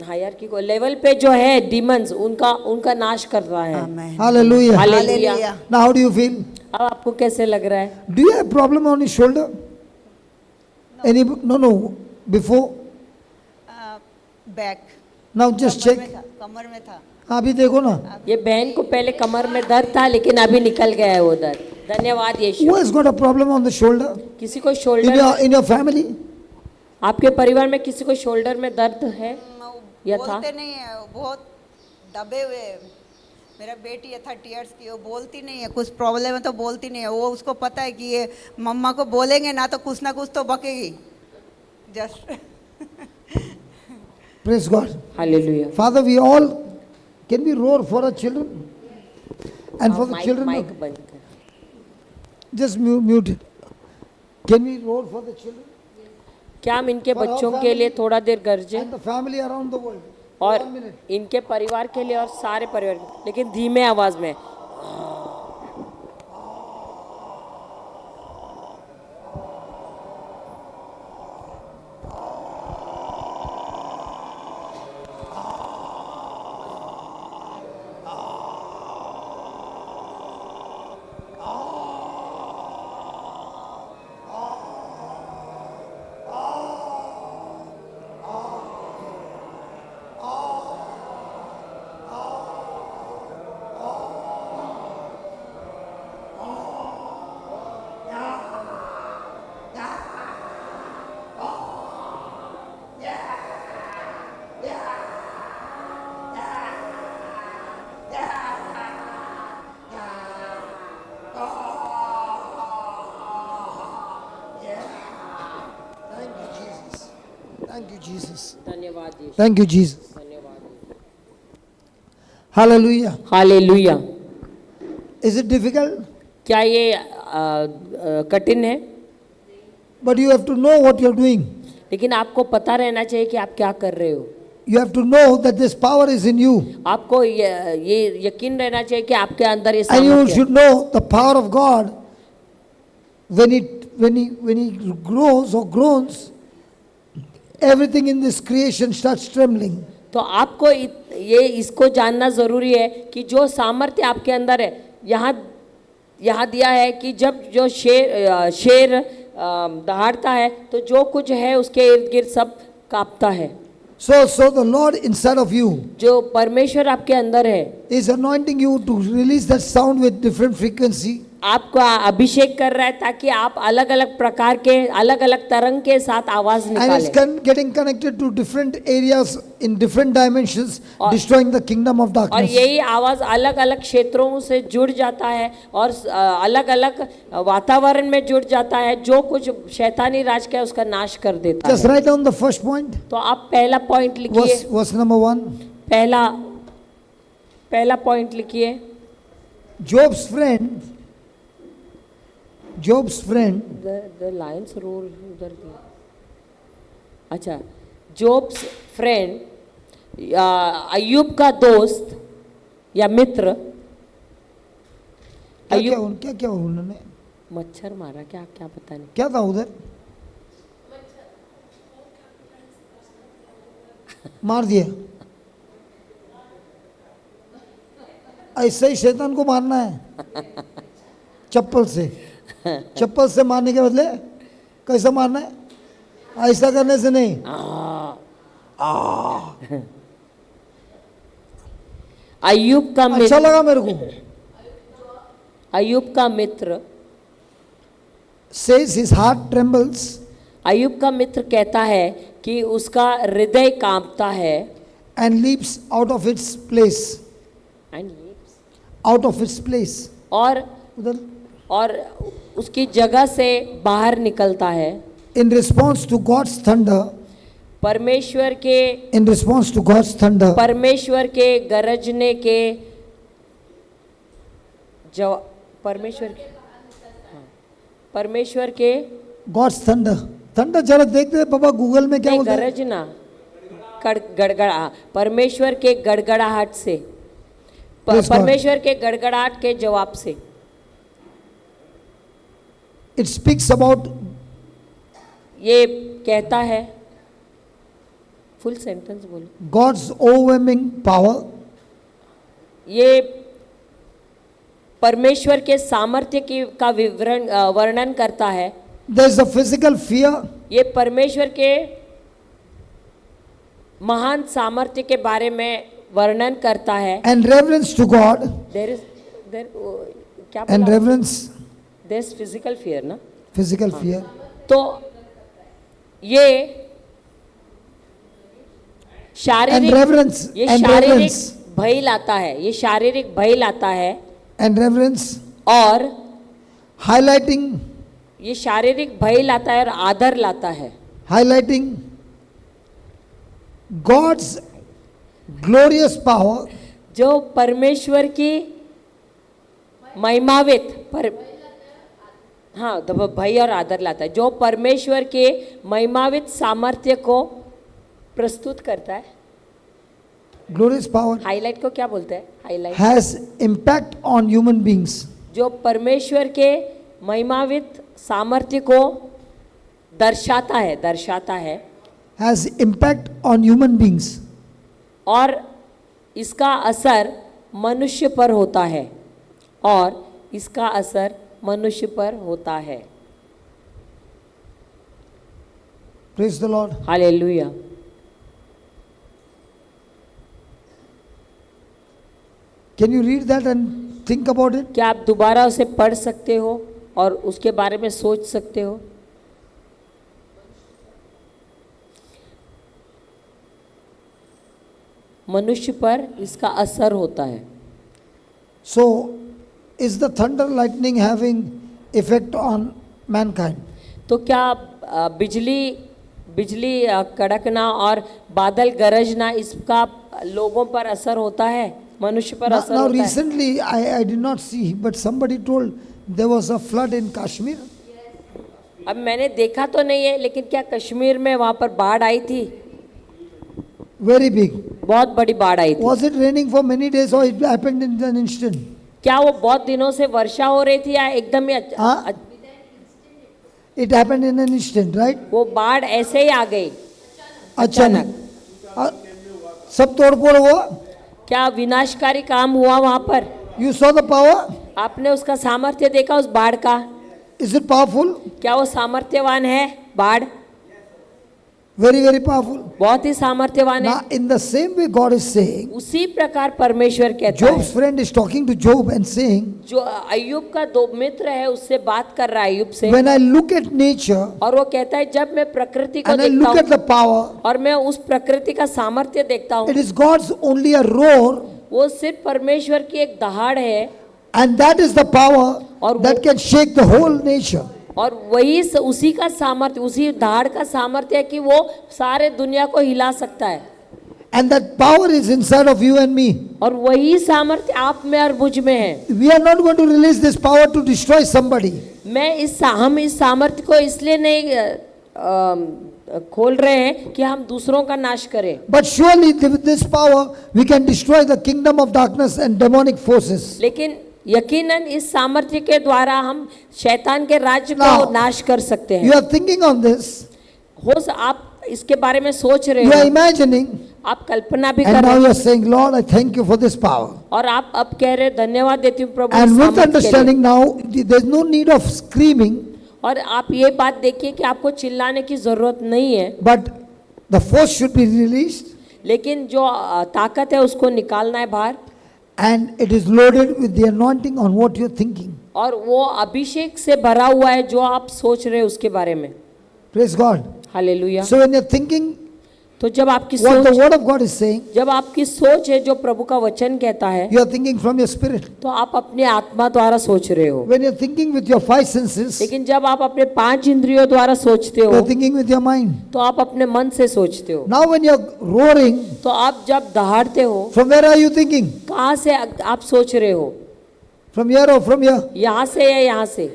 हायरार्की को लेवल पे जो है डीमंस उनका नाश कर रहा है। आमेन। Hallelujah. Hallelujah. Hallelujah. Now how do you feel? अब आपको कैसे लग रहा है? Do you have problem on your shoulder? Any? No. Before? Back Now just check. कमर में था। अभी देखो ना. ये बहन को पहले कमर में दर्द था लेकिन अभी निकल गया है वो दर्द। धन्यवाद Who Yeshu. has got a problem on the shoulder? किसी को In shoulder, in your family? आपके परिवार में किसी को शोल्डर में दर्द है या था? बोलते नहीं है, बहुत दबे हुए हैं। मेरा बेटी है 30 इयर्स की, वो बोलती नहीं है, कुछ प्रॉब्लम है तो बोलती नहीं है। वो उसको पता है कि ये मम्मा को बोलेंगे ना तो कुछ तो बकेगी। Just Praise God. Hallelujah. Father, we all can we roar for our children and for the children. Mic बंद कर। Just mute it. Can we roar for the children क्या हम इनके बच्चों के लिए थोड़ा देर गरजे and the family around the world? और 1 minute. इनके परिवार के लिए और सारे परिवार के लिए, लेकिन धीमे आवाज में। Thank you, Jesus. धन्यवाद यीशु। Thank you, Jesus. धन्यवाद। Hallelujah. Hallelujah. Is it difficult? क्या ये कठिन है? But you have to know what you're doing. लेकिन आपको पता रहना चाहिए कि आप क्या कर रहे हो। You have to know that this power is in you. आपको ये यकीन रहना चाहिए कि आपके अंदर ये And you सामर्थ्य है। should know the power of God when he grows or groans, everything in this creation starts trembling. तो आपको ये इसको जानना जरूरी है कि जो सामर्थ्य आपके अंदर है, यहाँ दिया है कि जब जो शेर दहाड़ता है तो जो कुछ है उसके इर्द गिर्द सब कांपता है। So the Lord inside of you जो परमेश्वर आपके अंदर है is anointing you to release that sound with different frequency. आपको अभिषेक कर रहा है ताकि आप अलग अलग प्रकार के अलग अलग तरंग के साथ आवाज And it's निकालें getting connected to different areas in different dimensions, destroying the kingdom of और darkness. यही आवाज अलग अलग क्षेत्रों से जुड़ जाता है और अलग अलग वातावरण में जुड़ जाता है, जो कुछ शैतानी राज का है उसका नाश कर देता Just है। write down the first point, तो आप पहला पॉइंट लिखिए। verse number 1. पहला पॉइंट लिखिए। Job's friend the Lions roar उधर दिया। अच्छा, जॉब्स फ्रेंड, अय्यूब का दोस्त या मित्र। अय्यूब क्या उन्होंने मच्छर मारा क्या क्या पता नहीं। क्या था उधर? मार दिया। ऐसे ही शैतान को मारना है, चप्पल से मारने के बदले कैसा मारना है? ऐसा करने से नहीं। अय्यूब का अच्छा मित्र, लगा मेरे को। अय्यूब का मित्र, Says his heart trembles अय्यूब का मित्र कहता है कि उसका हृदय कांपता है। and leaps out of its place. And leaps. out of its place. और उधर उसकी जगह से बाहर निकलता है। in response to God's thunder, परमेश्वर के in response to God's thunder, परमेश्वर के गरजने के परमेश्वर के God's thunder. thunder जरा देखते हैं पापा गूगल में क्या नहीं, बोलते हैं? गरजना गड़गड़ा परमेश्वर के गड़गड़ाहट से Praise God. परमेश्वर के गड़गड़ाहट के जवाब से It speaks about ये कहता है, फुल सेंटेंस बोलो। God's overwhelming power, ये परमेश्वर के सामर्थ्य की का विवरण वर्णन करता है। there is a physical fear, ये परमेश्वर के महान सामर्थ्य के बारे में वर्णन करता है। and reverence to God, there क्या and बोला? reverence, there is physical fear ना। physical fear. तो ये And शारीरिक reverence, ये and शारीरिक reverence, भय लाता है, ये शारीरिक भय लाता है। and reverence, और highlighting, ये शारीरिक भय लाता है और आदर लाता है। highlighting God's glorious power जो परमेश्वर की महिमावित पर हाँ भय और आदर लाता है, जो परमेश्वर के महिमावित सामर्थ्य को प्रस्तुत करता है। glorious power हाईलाइट को क्या बोलते हैं? Highlight has impact on human beings. जो परमेश्वर के महिमावित सामर्थ्य को दर्शाता है Has impact on human beings. और इसका असर मनुष्य पर होता है, और इसका असर मनुष्य पर होता है। Praise the Lord. Hallelujah. Can you read that and think about it? क्या आप दोबारा उसे पढ़ सकते हो और उसके बारे में सोच सकते हो? मनुष्य पर इसका असर होता है। So, is the thunder lightning having effect on mankind? तो क्या बिजली कड़कना और बादल गरजना इसका लोगों पर असर होता है, मनुष्य पर असर Now होता है? recently, I did not see, but somebody told there was a flood in Kashmir. अब मैंने देखा तो नहीं है, लेकिन क्या कश्मीर में वहाँ पर बाढ़ आई थी? Very big. बहुत बड़ी बाढ़ आई थी। Was it raining for many days or it happened in an instant? क्या वो बहुत दिनों से वर्षा हो रही थी या एकदम ही हाँ। It happened in an instant, right? वो बाढ़ ऐसे ही आ गई? अचानक सब तोड़फोड़ हुआ. क्या विनाशकारी काम हुआ वहाँ पर? You saw the power? आपने उसका सामर्थ्य देखा उस बाढ़ का? Is it powerful? क्या वो सामर्थ्यवान है बाढ़? Very, very powerful. बहुत ही सामर्थ्यवान है। Now, in the same way, God is saying, उसी प्रकार परमेश्वर कहता Job's है, friend is talking to Job and saying, जो अय्यूब का दो मित्र है उससे बात कर रहा है अय्यूब से, when I look at nature और वो कहता है जब मैं प्रकृति को and I देखता look at हूँ the power, और मैं उस प्रकृति का सामर्थ्य देखता हूँ, it is God's only a roar, वो सिर्फ परमेश्वर की एक दहाड़ है, and that is the power और that can shake the whole nature. और वही उसी का सामर्थ्य, उसी दहाड़ का सामर्थ्य है कि वो सारे दुनिया को हिला सकता है। And that power is inside of you and me. और वही सामर्थ्य आप में और मुझ में है। We are not going to release this power to destroy somebody. हम इस सामर्थ्य को इसलिए नहीं खोल रहे हैं कि हम दूसरों का नाश करें, But surely with this power we can destroy the kingdom of darkness and demonic forces. लेकिन यकीनन इस सामर्थ्य के द्वारा हम शैतान के राज्य Now, को नाश कर सकते You हैं। are thinking on this, आप इसके बारे में सोच रहे you are हो, imagining, आप कल्पना भी and कर now रहे you हो, are saying, Lord, I thank you for this power. और आप अब कह रहे धन्यवाद देती हूँ प्रभु इस And with सामर्थ्य के लिए। understanding now, there's no need of screaming, और आप ये बात देखिए कि आपको चिल्लाने की जरूरत नहीं है, but the force should be released, लेकिन जो ताकत है उसको निकालना है बाहर, and it is loaded with the anointing on what you're thinking. और वो अभिषेक से भरा हुआ है जो आप सोच रहे हैं उसके बारे में। Praise God. Hallelujah. So when you're thinking, तो जब आपकी What the सोच, Word of God is saying, जब आपकी सोच है जो प्रभु का वचन कहता है, you are thinking from your spirit. तो आप अपने आत्मा द्वारा सोच रहे हो। When you're thinking with your five senses, लेकिन जब आप अपने 5 इंद्रियों द्वारा सोचते हो, you're thinking with your mind. तो आप अपने मन से सोचते हो। Now when you're roaring, तो आप जब दहाड़ते हो, from where are you thinking? कहाँ से आप सोच रहे हो? From here or from here? यहाँ से या यहाँ से?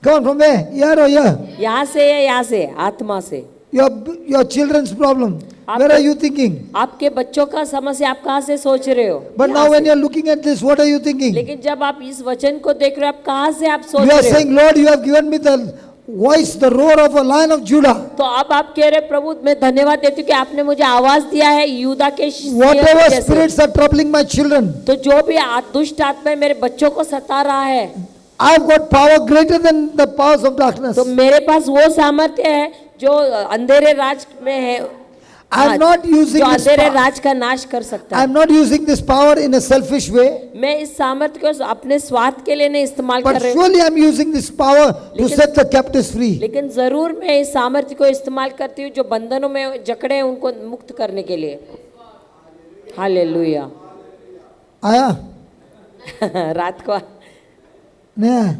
Come on, from where? Here or here? यहाँ से या यहाँ से? आत्मा से। Your children's problem. Where are you thinking? आपके बच्चों का समस्या आप कहाँ से सोच रहे हो? But यहाँ now when से। you're looking at this, what are you thinking? लेकिन जब आप इस वचन को देख रहे हो, आप कहाँ से आप सोच You are रहे हो? saying, Lord, you have given me the voice, the roar of a lion of Judah. तो अब आप कह रहे प्रभु, मैं धन्यवाद देती हूँ कि आपने मुझे आवाज दिया है यूदा के सिंह Whatever जैसे। spirits are troubling my children, तो जो भी दुष्ट आत्मा मेरे बच्चों को सता रहा है, I've got power greater than the powers of darkness. तो मेरे पास वो सामर्थ्य है जो अंधेरे राज में है, I'm not using जो this अंधेरे power. राज का नाश कर सकता है। I'm not using this power in a selfish way, मैं इस सामर्थ्य को अपने स्वार्थ के लिए नहीं इस्तेमाल but कर रही हूँ, surely I'm using this power to लेकिन- set the captives free. लेकिन जरूर मैं इस सामर्थ्य को इस्तेमाल करती हूँ जो बंधनों में जकड़े हैं उनको मुक्त करने के लिए। हालेलुया। आया रात को नहीं आया?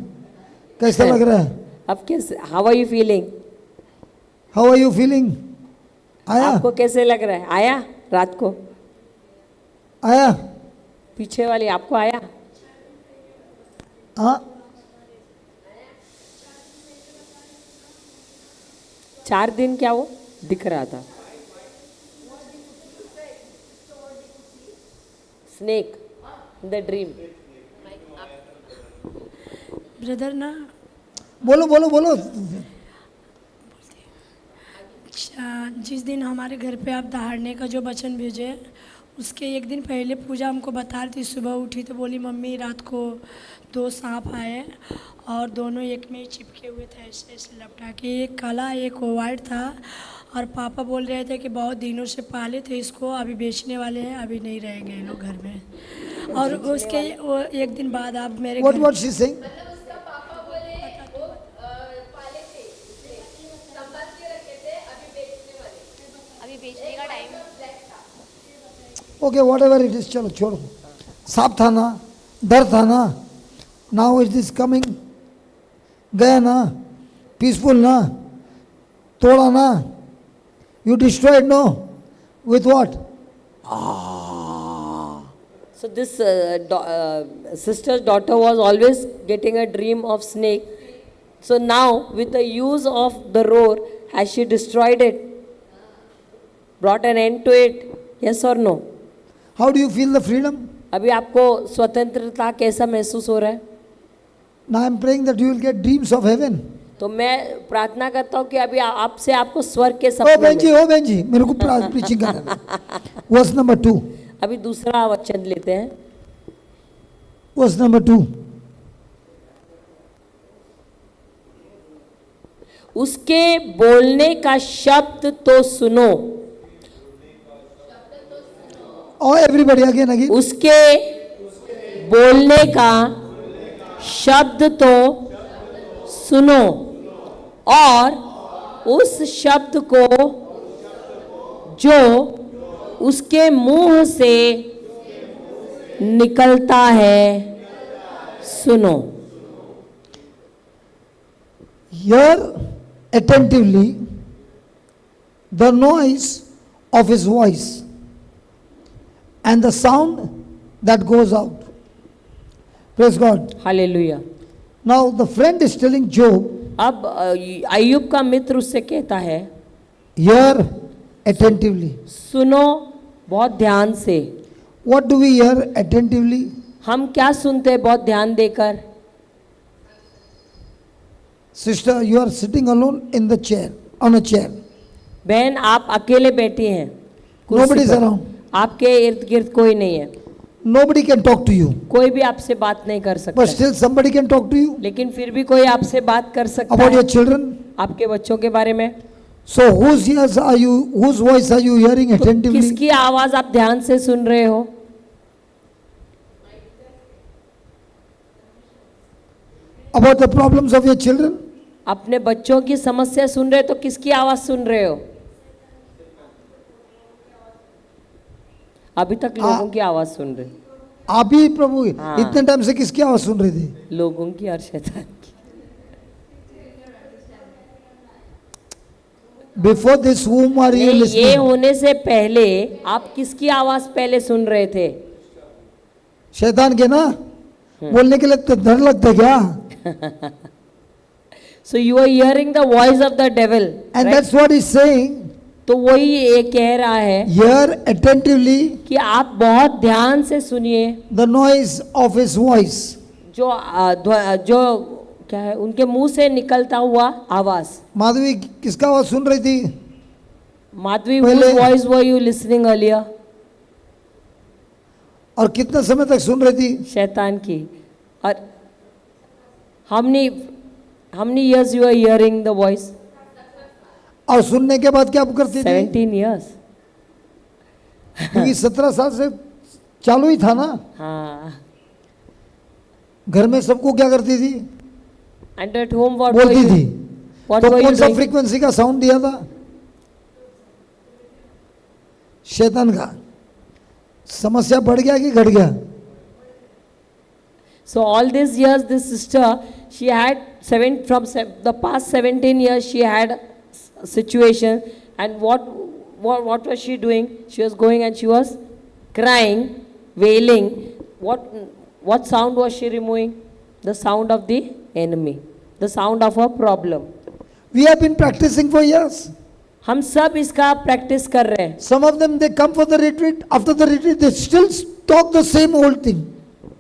कैसा लग रहा है? अब कैसे, how are you feeling? How are you feeling? आया? आपको कैसे लग रहा है? आया रात को? आया? पीछे वाली आपको आया? हाँ? 4 दिन क्या वो दिख रहा था? Snake in the dream. Brother ना, बोलो बोलो बोलो। जिस दिन हमारे घर पे आप दहाड़ने का जो वचन भेजे, उसके एक दिन पहले पूजा हमको बता रही थी। सुबह उठी तो बोली मम्मी रात को 2 सांप आए और दोनों एक में ही चिपके हुए थे, ऐसे ऐसे लपटा के, एक काला एक वाइट था। और पापा बोल रहे थे कि बहुत दिनों से पाले थे इसको, अभी बेचने वाले हैं, अभी नहीं रहेंगे लोग घर में। और उसके वो एक दिन बाद आप मेरे What घर what she saying? अभी बेचने का time. Okay, whatever it is, चलो छोड़ो। सांप था ना, डर था ना, now it is coming, गया ना, peaceful ना, तोड़ा ना, you destroyed no, with what? So this sister's daughter was always getting a dream of snake. So now with the use of the roar, has she destroyed it? Brought an end to it? Yes or no? How do you feel the freedom? अभी आपको स्वतंत्रता कैसा महसूस हो रहा है? Now I am praying that you will get dreams of heaven. तो मैं प्रार्थना करता हूँ कि अभी आपसे आपको स्वर्ग के ओ सपने बहन जी, मिले। ओ बहन जी, मेरे को प्रीचिंग करना है। Verse number 2. अभी दूसरा वचन लेते हैं। Verse number 2. उसके बोलने का शब्द तो सुनो। Oh, everybody again. उसके बोलने का शब्द तो सुनो और उस शब्द को जो उसके मुंह से निकलता है सुनो। Hear attentively the noise of his voice and the sound that goes out. Praise God. Hallelujah. Now the friend is telling Job, अब अय्यूब का मित्र उससे कहता है, hear attentively. सुनो बहुत ध्यान से। What do we hear attentively? हम क्या सुनते हैं बहुत ध्यान देकर? Sister, you are sitting alone in the chair, on a chair. बहन आप अकेले बैठी हैं कुर्सी Nobody is पर। around. आपके इर्द गिर्द कोई नहीं है, Nobody can talk to you. कोई भी आपसे बात नहीं कर सकता But है। still somebody can talk to you लेकिन फिर भी कोई आपसे बात कर सकता about है your children. आपके बच्चों के बारे में। So whose ears are you, whose voice are you hearing तो attentively? किसकी आवाज आप ध्यान से सुन रहे हो? About the problems of your children? अपने बच्चों की समस्या सुन रहे हो तो किसकी आवाज सुन रहे हो? अभी तक लोगों की आवाज सुन रहे, आप ही प्रभु हाँ। इतने टाइम से किसकी आवाज सुन रही थी? लोगों की और शैतान की। Before this whom are you नहीं, ये listening? होने से पहले आप किसकी आवाज पहले सुन रहे थे? शैतान के ना, बोलने के लिए तो डर लगता है क्या? So you are hearing the voice of the devil, And right? that's what he's saying. तो वही ये कह रहा है Hear attentively कि आप बहुत ध्यान से सुनिए the noise of his voice. जो क्या है उनके मुंह से निकलता हुआ आवाज। माधवी किसका आवाज सुन रही थी? माधवी, पहले- whose voice were you listening earlier? और कितने समय तक सुन रही थी? शैतान की। और how many years you are hearing the voice? और सुनने के बाद क्या करती थी? 17 years. क्योंकि 17 साल से चालू ही था ना। हाँ। घर में सबको क्या करती थी? And at home what were बोलती you? थी। What तो were you कौन सा doing? फ्रीक्वेंसी का साउंड दिया था? शैतान का। समस्या बढ़ गया कि घट गया? So all these years, this sister, she had the past 17 years, she had a situation, and what was she doing? She was going and she was crying, wailing. What sound was she removing? The sound of the enemy, the sound of a problem. We have been practicing for years. हम सब इसका practice कर रहे हैं। Some of them they come for the retreat. After the retreat they still talk the same old thing.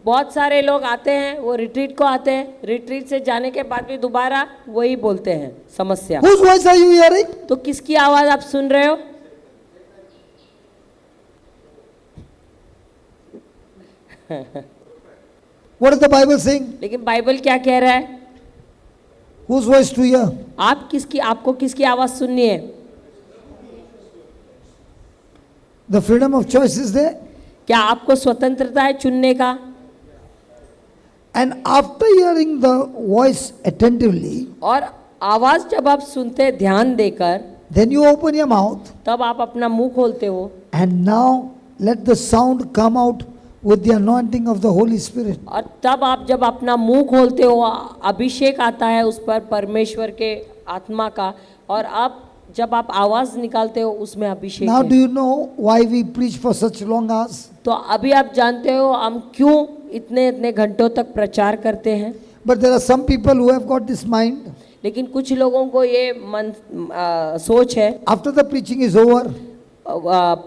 बहुत सारे लोग आते हैं, वो रिट्रीट को आते हैं, रिट्रीट से जाने के बाद भी दोबारा वही बोलते हैं समस्या। Whose voice are you hearing? तो किसकी आवाज आप सुन रहे हो? What is the Bible saying? लेकिन बाइबल क्या कह रहा है? Whose voice to hear? आपको किसकी आवाज सुननी है? The freedom of choice is there. क्या आपको स्वतंत्रता है चुनने का? And after hearing the voice attentively, और आवाज जब आप सुनते हैं ध्यान देकर, then you open your mouth तब आप अपना मुंह खोलते हो and now let the sound come out with the anointing of the Holy Spirit. और तब आप जब अपना मुंह खोलते हो, अभिषेक आता है उस पर परमेश्वर के आत्मा का, और आप जब आप आवाज निकालते हो उसमें अभिषेक Now do है। you know why we preach for such long hours? तो अभी आप जानते हो हम क्यों इतने घंटों तक प्रचार करते हैं। But there are some people who have got this mind. लेकिन कुछ लोगों को ये सोच है, After the preaching is over,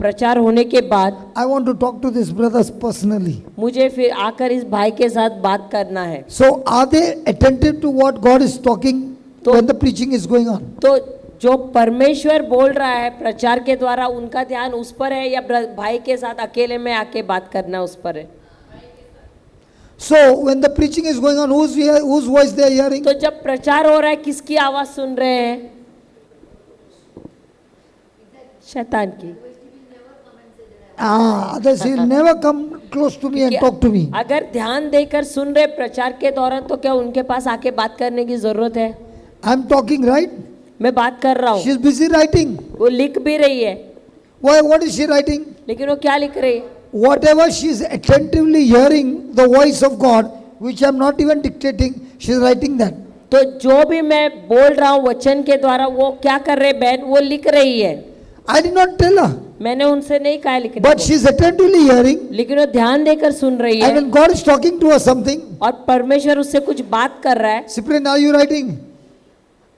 प्रचार होने के बाद I want to talk to these brothers personally. मुझे फिर आकर इस भाई के साथ बात करना है। So are they attentive to what God is talking when the preaching is going on? तो जो परमेश्वर बोल रहा है प्रचार के द्वारा, उनका ध्यान उस पर है या भाई के साथ अकेले में आके बात करना उस पर है? So when the preaching is going on, whose voice they are hearing? तो जब प्रचार हो रहा है किसकी आवाज सुन रहे हैं? शैतान की। Others will never come close to me and talk to me. अगर ध्यान देकर सुन रहे प्रचार के दौरान, तो क्या उनके पास आके बात करने की जरूरत है? I'm talking, right? मैं बात कर रहा हूँ, She's busy writing. वो लिख भी रही है। Why? What is she writing? लेकिन वो क्या लिख रही है? Whatever she is attentively hearing the voice of God, which I'm not even dictating, she is writing that. तो जो भी मैं बोल रहा हूँ वचन के द्वारा, वो क्या कर रहे बहन? वो लिख रही है। I did not tell her, मैंने उनसे नहीं कहा लिखने but को, she is attentively hearing. लेकिन वो ध्यान देकर सुन रही And है, when God is talking to her something, और परमेश्वर उससे कुछ बात कर रहा है। Cyprian, are you writing?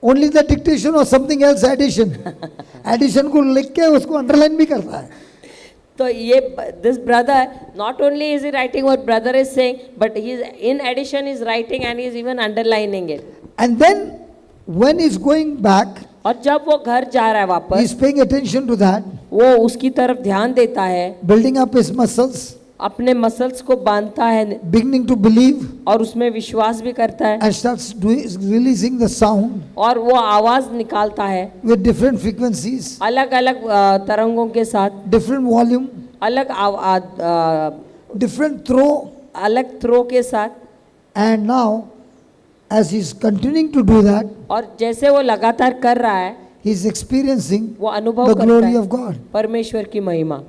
Only the dictation or something else addition. Addition को लिख के उसको underline भी करता है. तो ये this brother, not only is he writing what brother is saying, but he is in addition is writing and he is even underlining it. And then when he's going back, और जब वो घर जा रहा है वापस, he's paying attention to that, वो उसकी तरफ ध्यान देता है, building up his muscles, अपने मसल्स को बांधता है beginning to believe, और उसमें विश्वास भी करता है, and starts releasing the sound और वो आवाज निकालता है with different frequencies, अलग अलग तरंगों के साथ, different volume, अलग different throw. अलग थ्रो के साथ। And now, as he's continuing to do that, और जैसे वो लगातार कर रहा है, he's experiencing वो अनुभव the करता glory है of God. परमेश्वर की महिमा।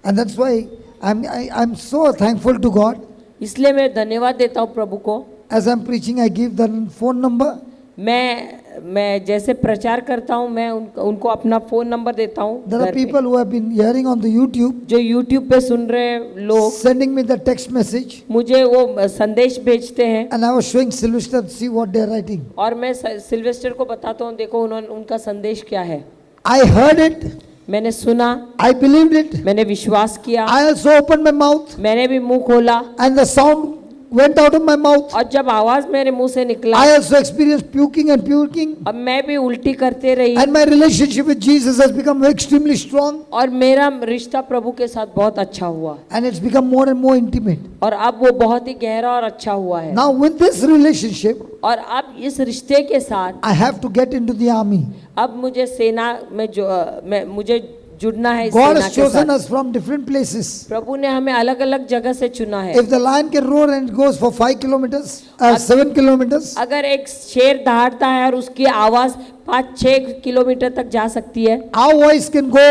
And that's why I'm so thankful to God. इसलिए मैं धन्यवाद देता हूँ प्रभु को। As I'm preaching, I give the phone number. मैं जैसे प्रचार करता हूँ मैं उनको अपना फ़ोन नंबर देता हूँ। There are people who have been hearing on the YouTube, जो YouTube पे सुन रहे हैं लोग sending me the text message, मुझे वो संदेश भेजते हैं and I was showing Sylvester, see what they're writing. और मैं सिल्वेस्टर को बताता हूँ, देखो उन्होंने उनका संदेश क्या है। I heard it, मैंने सुना, I believed it, मैंने विश्वास किया, I also opened my mouth, मैंने भी मुंह खोला and the sound went out of my mouth. और जब आवाज मेरे मुंह से निकला I also experienced puking and puking, अब मैं भी उल्टी करते रही and my relationship with Jesus has become extremely strong, और मेरा रिश्ता प्रभु के साथ बहुत अच्छा हुआ and it's become more and more intimate. और अब वो बहुत ही गहरा और अच्छा हुआ है। Now, with this relationship, और अब इस रिश्ते के साथ I have to get into the army. अब मुझे सेना में मुझे जुड़ना है इस God सेना has के chosen साथ। us from different places. प्रभु ने हमें अलग अलग जगह से चुना है। If the lion can roar and it goes for 5 kilometers, 7 kilometers, अगर एक शेर दहाड़ता है और उसकी आवाज 5-6 किलोमीटर तक जा सकती है, our voice can go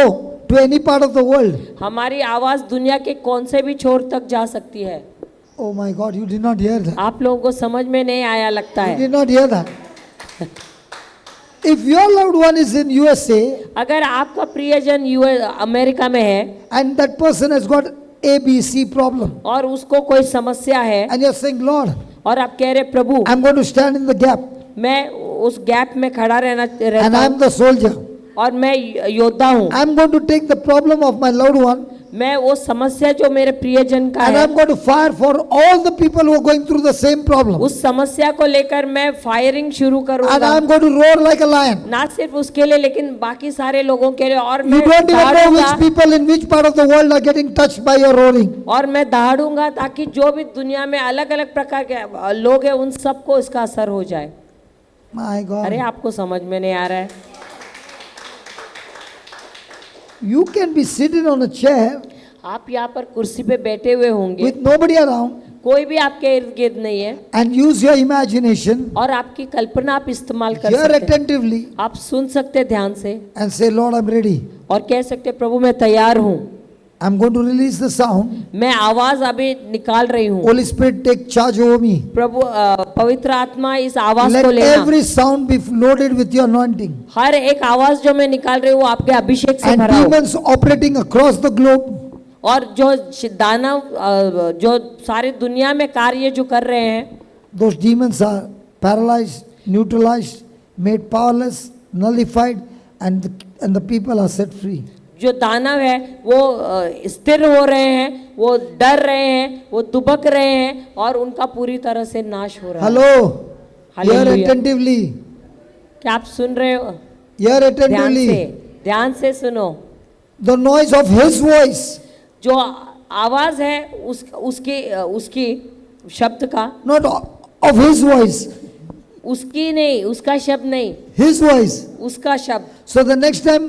to any part of the world. हमारी आवाज दुनिया के कौन से भी छोर तक जा सकती है। Oh my God, you did not hear that. आप लोगों को समझ में नहीं आया लगता You है। did not hear that. If your loved one is in USA अगर आपका प्रियजन अमेरिका में है and that person has got ABC problem, और उसको कोई समस्या है and you're saying, Lord, और आप कह रहे प्रभु I'm going to stand in the gap, मैं उस गैप में खड़ा and रहता I'm हूँ the soldier. और मैं योद्धा हूँ, I'm going to take the problem of my loved one, मैं वो समस्या जो मेरे प्रियजन का and है I'm going to fire for all the people who are going through the same problem. उस समस्या को लेकर मैं फायरिंग शुरू And करूंगा, I'm going to roar like a lion. ना सिर्फ उसके लिए लेकिन बाकी सारे लोगों के लिए। और You मैं don't even know दहाड़ूंगा which people in which part of the world are getting touched by your roaring. और मैं दहाड़ूंगा ताकि जो भी दुनिया में अलग अलग प्रकार के लोग हैं उन सबको इसका असर हो जाए। My अरे God. आपको समझ में नहीं आ रहा है। You can be sitting on a chair आप यहाँ पर कुर्सी पे बैठे हुए होंगे, with nobody around कोई भी आपके इर्द गिर्द नहीं है and use your imagination, और आपकी कल्पना आप इस्तेमाल कर hear सकते हैं। attentively, आप सुन सकते हैं ध्यान से and say, Lord, I'm ready. और कह सकते हैं, प्रभु मैं तैयार हूँ, I'm going to release the sound. मैं आवाज अभी निकाल रही हूँ। Holy Spirit, take charge over me. प्रभु पवित्र आत्मा इस आवाज Let को लेना। every sound be loaded with your anointing. हर एक आवाज जो मैं निकाल रही हूँ वो आपके अभिषेक से And भरा हो। demons operating across the globe, और जो दानव जो सारी दुनिया में कार्य जो कर रहे हैं, those demons are paralyzed, neutralized, made powerless, nullified, and the people are set free. जो दानव है वो स्थिर हो रहे हैं, वो डर रहे हैं, वो दुबक रहे हैं और उनका पूरी तरह से नाश हो रहा है। Hello, hear Hallelujah. attentively. क्या आप सुन रहे हो? Hear attentively. ध्यान से सुनो। The noise of His voice, जो आवाज है उसकी शब्द का, not of His voice, उसकी नहीं, उसका शब्द नहीं, His voice. उसका शब्द। So the next time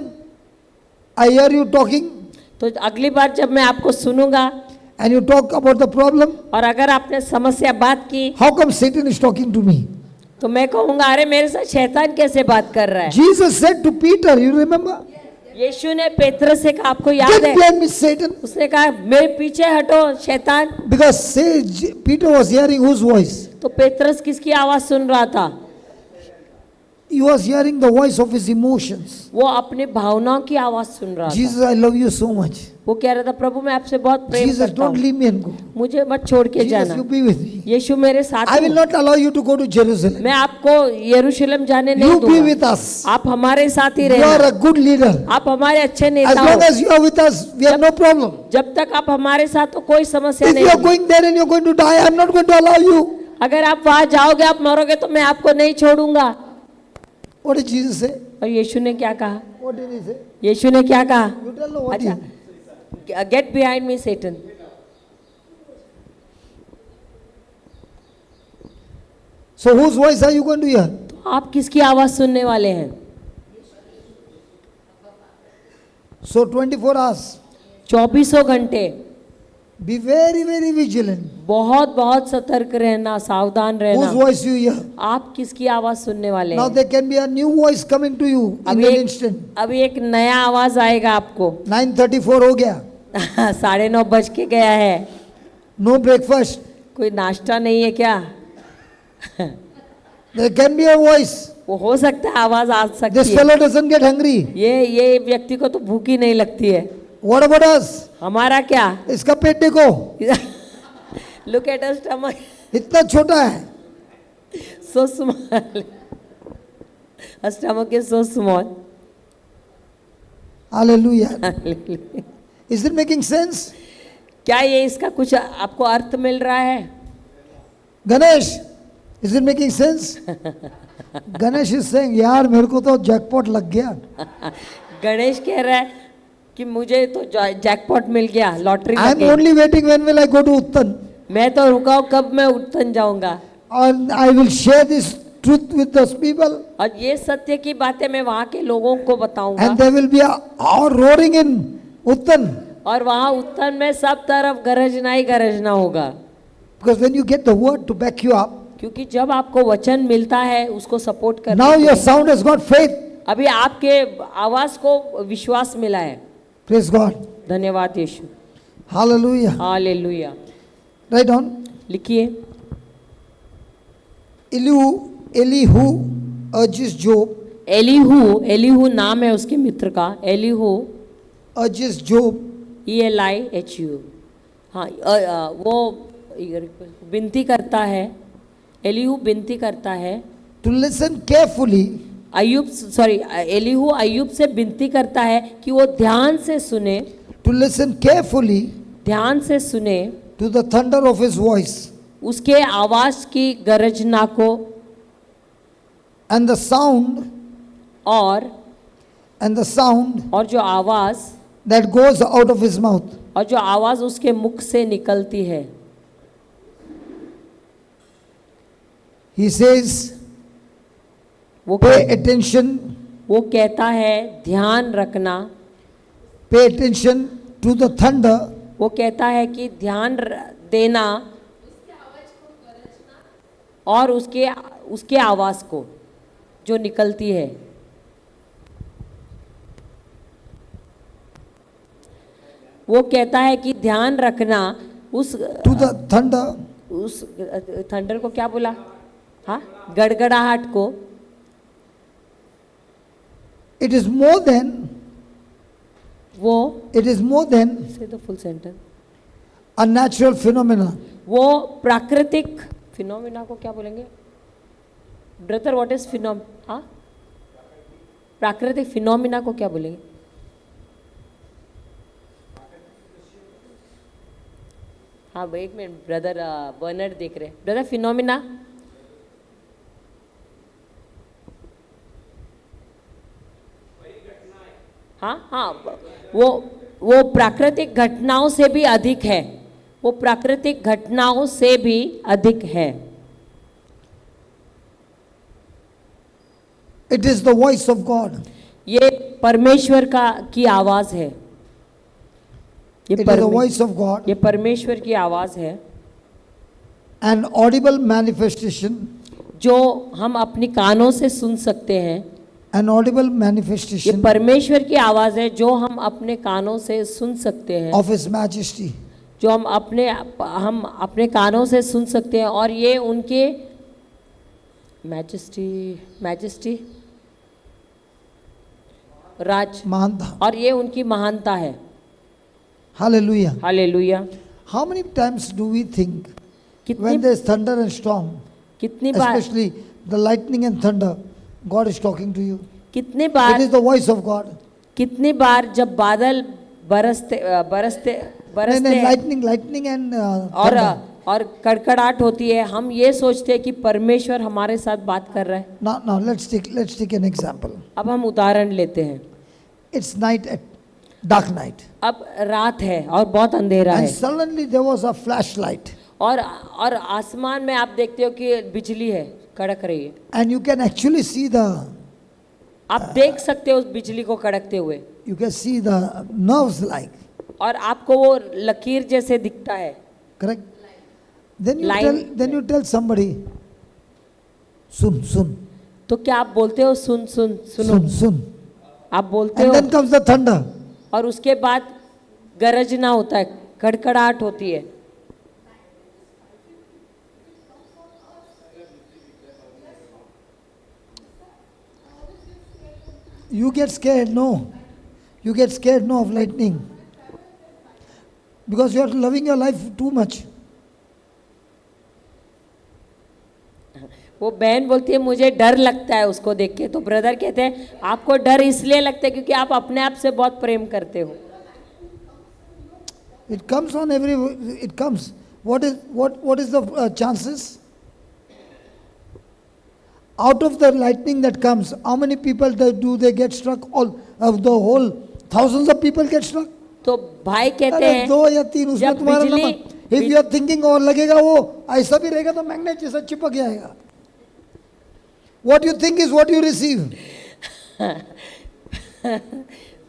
I hear you talking तो अगली बार जब मैं आपको सुनूंगा and you talk about the problem, और अगर आपने समस्या बात की how come Satan is talking to me? तो मैं कहूंगा, अरे मेरे साथ शैतान कैसे बात कर रहा है? Jesus said to Peter, you remember? यीशु ने पेत्रस से कहा, आपको याद Get है? behind me, Satan. उसने कहा, मेरे पीछे हटो शैतान। Because Peter was hearing whose voice? तो पेत्रस किसकी आवाज सुन रहा था? He was hearing the voice of his emotions. वो अपने भावनाओं की आवाज सुन रहा था। Jesus, I love you so much. वो कह रहा था, प्रभु मैं आपसे बहुत प्रेम Jesus, करता don't हूँ, leave me and go. मुझे मत छोड़ के Jesus, जाना। you be with me. यीशु मेरे साथ I will हो। not allow you to go to Jerusalem. मैं आपको यरूशलेम जाने नहीं You be दूंगा। with us. आप हमारे साथ ही You are रहना। a good leader. आप हमारे अच्छे As नेता long हो। as you are with us, we have no problem. जब तक आप हमारे साथ हो कोई समस्या If नहीं you are होगी। going there and you are going to die, I am not going to allow you. अगर आप वहां जाओगे, आप मरोगे तो मैं आपको नहीं छोड़ूंगा। What did Jesus say? और यीशु ने क्या कहा? What did he say? यीशु ने क्या कहा? You tell me what अच्छा, he get behind me Satan. So whose voice are you going to hear? तो आप किसकी आवाज सुनने वाले हैं? So 24 hours. 24 घंटे Be very, very vigilant. बहुत बहुत सतर्क रहना, सावधान Whose रहना। voice you hear? आप किसकी आवाज सुनने वाले Now हैं? there can be a new voice coming to you in अभी an एक instant. अभी एक नया आवाज आएगा आपको। 9:34 हो गया. 9:30 बज के गया है, No breakfast. कोई नाश्ता नहीं है क्या? There can be a voice. वो हो सकता है आवाज आ This सकती है। fellow doesn't get hungry. ये व्यक्ति को तो भूख ही नहीं लगती है। What about us? हमारा क्या? इसका पेट देखो, लुक एट अस स्टमक, इतना छोटा है। so small. Her stomach is so small. Hallelujah. Is it making sense? क्या ये इसका कुछ आपको अर्थ मिल रहा है? Ganesh, is it making sense? Ganesh is saying, यार मेरे को तो जैकपॉट लग गया। गणेश कह रहा है कि मुझे तो जैकपॉट मिल गया, लॉटरी I लग am गई। only waiting when will I go to Uttan, मैं तो रुका हूं कब मैं उत्तन जाऊंगा, and I will share this truth with those people, और ये सत्य की बातें मैं वहाँ के लोगों को बताऊंगा। and there will be a roaring in Uttan, और वहाँ उत्तन में सब तरफ गरजना ही गरजना होगा, because when you get the word to back you up, क्योंकि जब आपको वचन मिलता है उसको सपोर्ट करने now के your लिए, sound has got faith. अभी आपके आवाज को विश्वास मिला है। Praise God. धन्यवाद यीशु। Hallelujah. हालेलुया। Write down. लिखिए, Elihu urges Job, एलीहू नाम है उसके मित्र का, एलीहू urges Job ELIHU, हाँ वो विनती करता है, एलीहू विनती करता है, to listen carefully एलीहू अय्यूब से विनती करता है कि वो ध्यान से सुने, to listen carefully ध्यान से सुने to the thunder of his voice उसके आवाज की गरजना को, and the sound और जो आवाज that goes out of his mouth. और जो आवाज उसके मुख से निकलती है। He says, वो pay attention, वो कहता है ध्यान रखना, pay attention to the thunder वो कहता है कि ध्यान देना और उसके आवाज को जो निकलती है। वो कहता है कि ध्यान रखना उस to the thunder उस थंडर को क्या बोला, हाँ गड़गड़ाहट को। it is more than से the full sentence, a natural phenomena. वो प्राकृतिक फिनोमिना को क्या बोलेंगे ब्रदर, व्हाट इज फिनोम, हाँ प्राकृतिक फिनोमिना को क्या बोलेंगे? हाँ भाई एक मिनट, ब्रदर बर्नर्ड देख रहे हैं, ब्रदर फिनोमिना, हाँ वो प्राकृतिक घटनाओं से भी अधिक है, वो प्राकृतिक घटनाओं से भी अधिक है। It is the voice of God. ये परमेश्वर की आवाज है, It is the voice of God, ये परमेश्वर की आवाज है, an audible manifestation, जो हम अपनी कानों से सुन सकते हैं। an audible ये manifestation परमेश्वर की आवाज है जो हम अपने कानों से सुन सकते हैं, of His majesty. जो हम अपने कानों से सुन सकते हैं, और ये उनके मैजेस्टी राज, Mahanta. और ये उनकी महानता है। Hallelujah. Hallelujah. How many times do we think कितनी when there is thunder and storm, कितनी बार especially the lightning and thunder, God is talking to you? कितनी It bar is the voice of God. कितनी बार जब बादल बरसते नहीं, lightning and thunder. और कड़कड़ाहट होती है, हम ये सोचते हैं कि परमेश्वर हमारे साथ बात कर रहा है। Now let's take an example. अब हम उदाहरण लेते हैं। It's night, at dark night, अब रात है और बहुत अंधेरा and है, suddenly there was a flashlight, और आसमान में आप देखते हो कि बिजली है, कड़क रही है, and you can actually see आप देख सकते हो उस बिजली को कड़कते हुए, the nerves like, और आपको वो लकीर जैसे दिखता है। correct? Then you Line. tell somebody, sun, तो क्या आप बोलते हो सुनो, sun, आप बोलते and हो, then comes the thunder. और उसके बाद गरजना होता है, खड़खड़ाहट होती है। You get scared, no? You get scared, no, of lightning. Because you are loving your life too much. वो बहन बोलती है मुझे डर लगता है उसको देख के, तो ब्रदर कहते हैं आपको डर इसलिए लगता है क्योंकि आप अपने आप से बहुत प्रेम करते हो। It comes on every, it comes. What is the chances? Out of the lightning that comes, how many people do they get struck? All of the whole thousands of people get struck. तो भाई कहते अरे हैं 2 या 3 उसमें जब तुम्हारा बिजली number. If you are thinking और लगेगा वो ऐसा भी रहेगा तो मैग्नेट जैसा चिपक जाएगा। What you think is what you receive.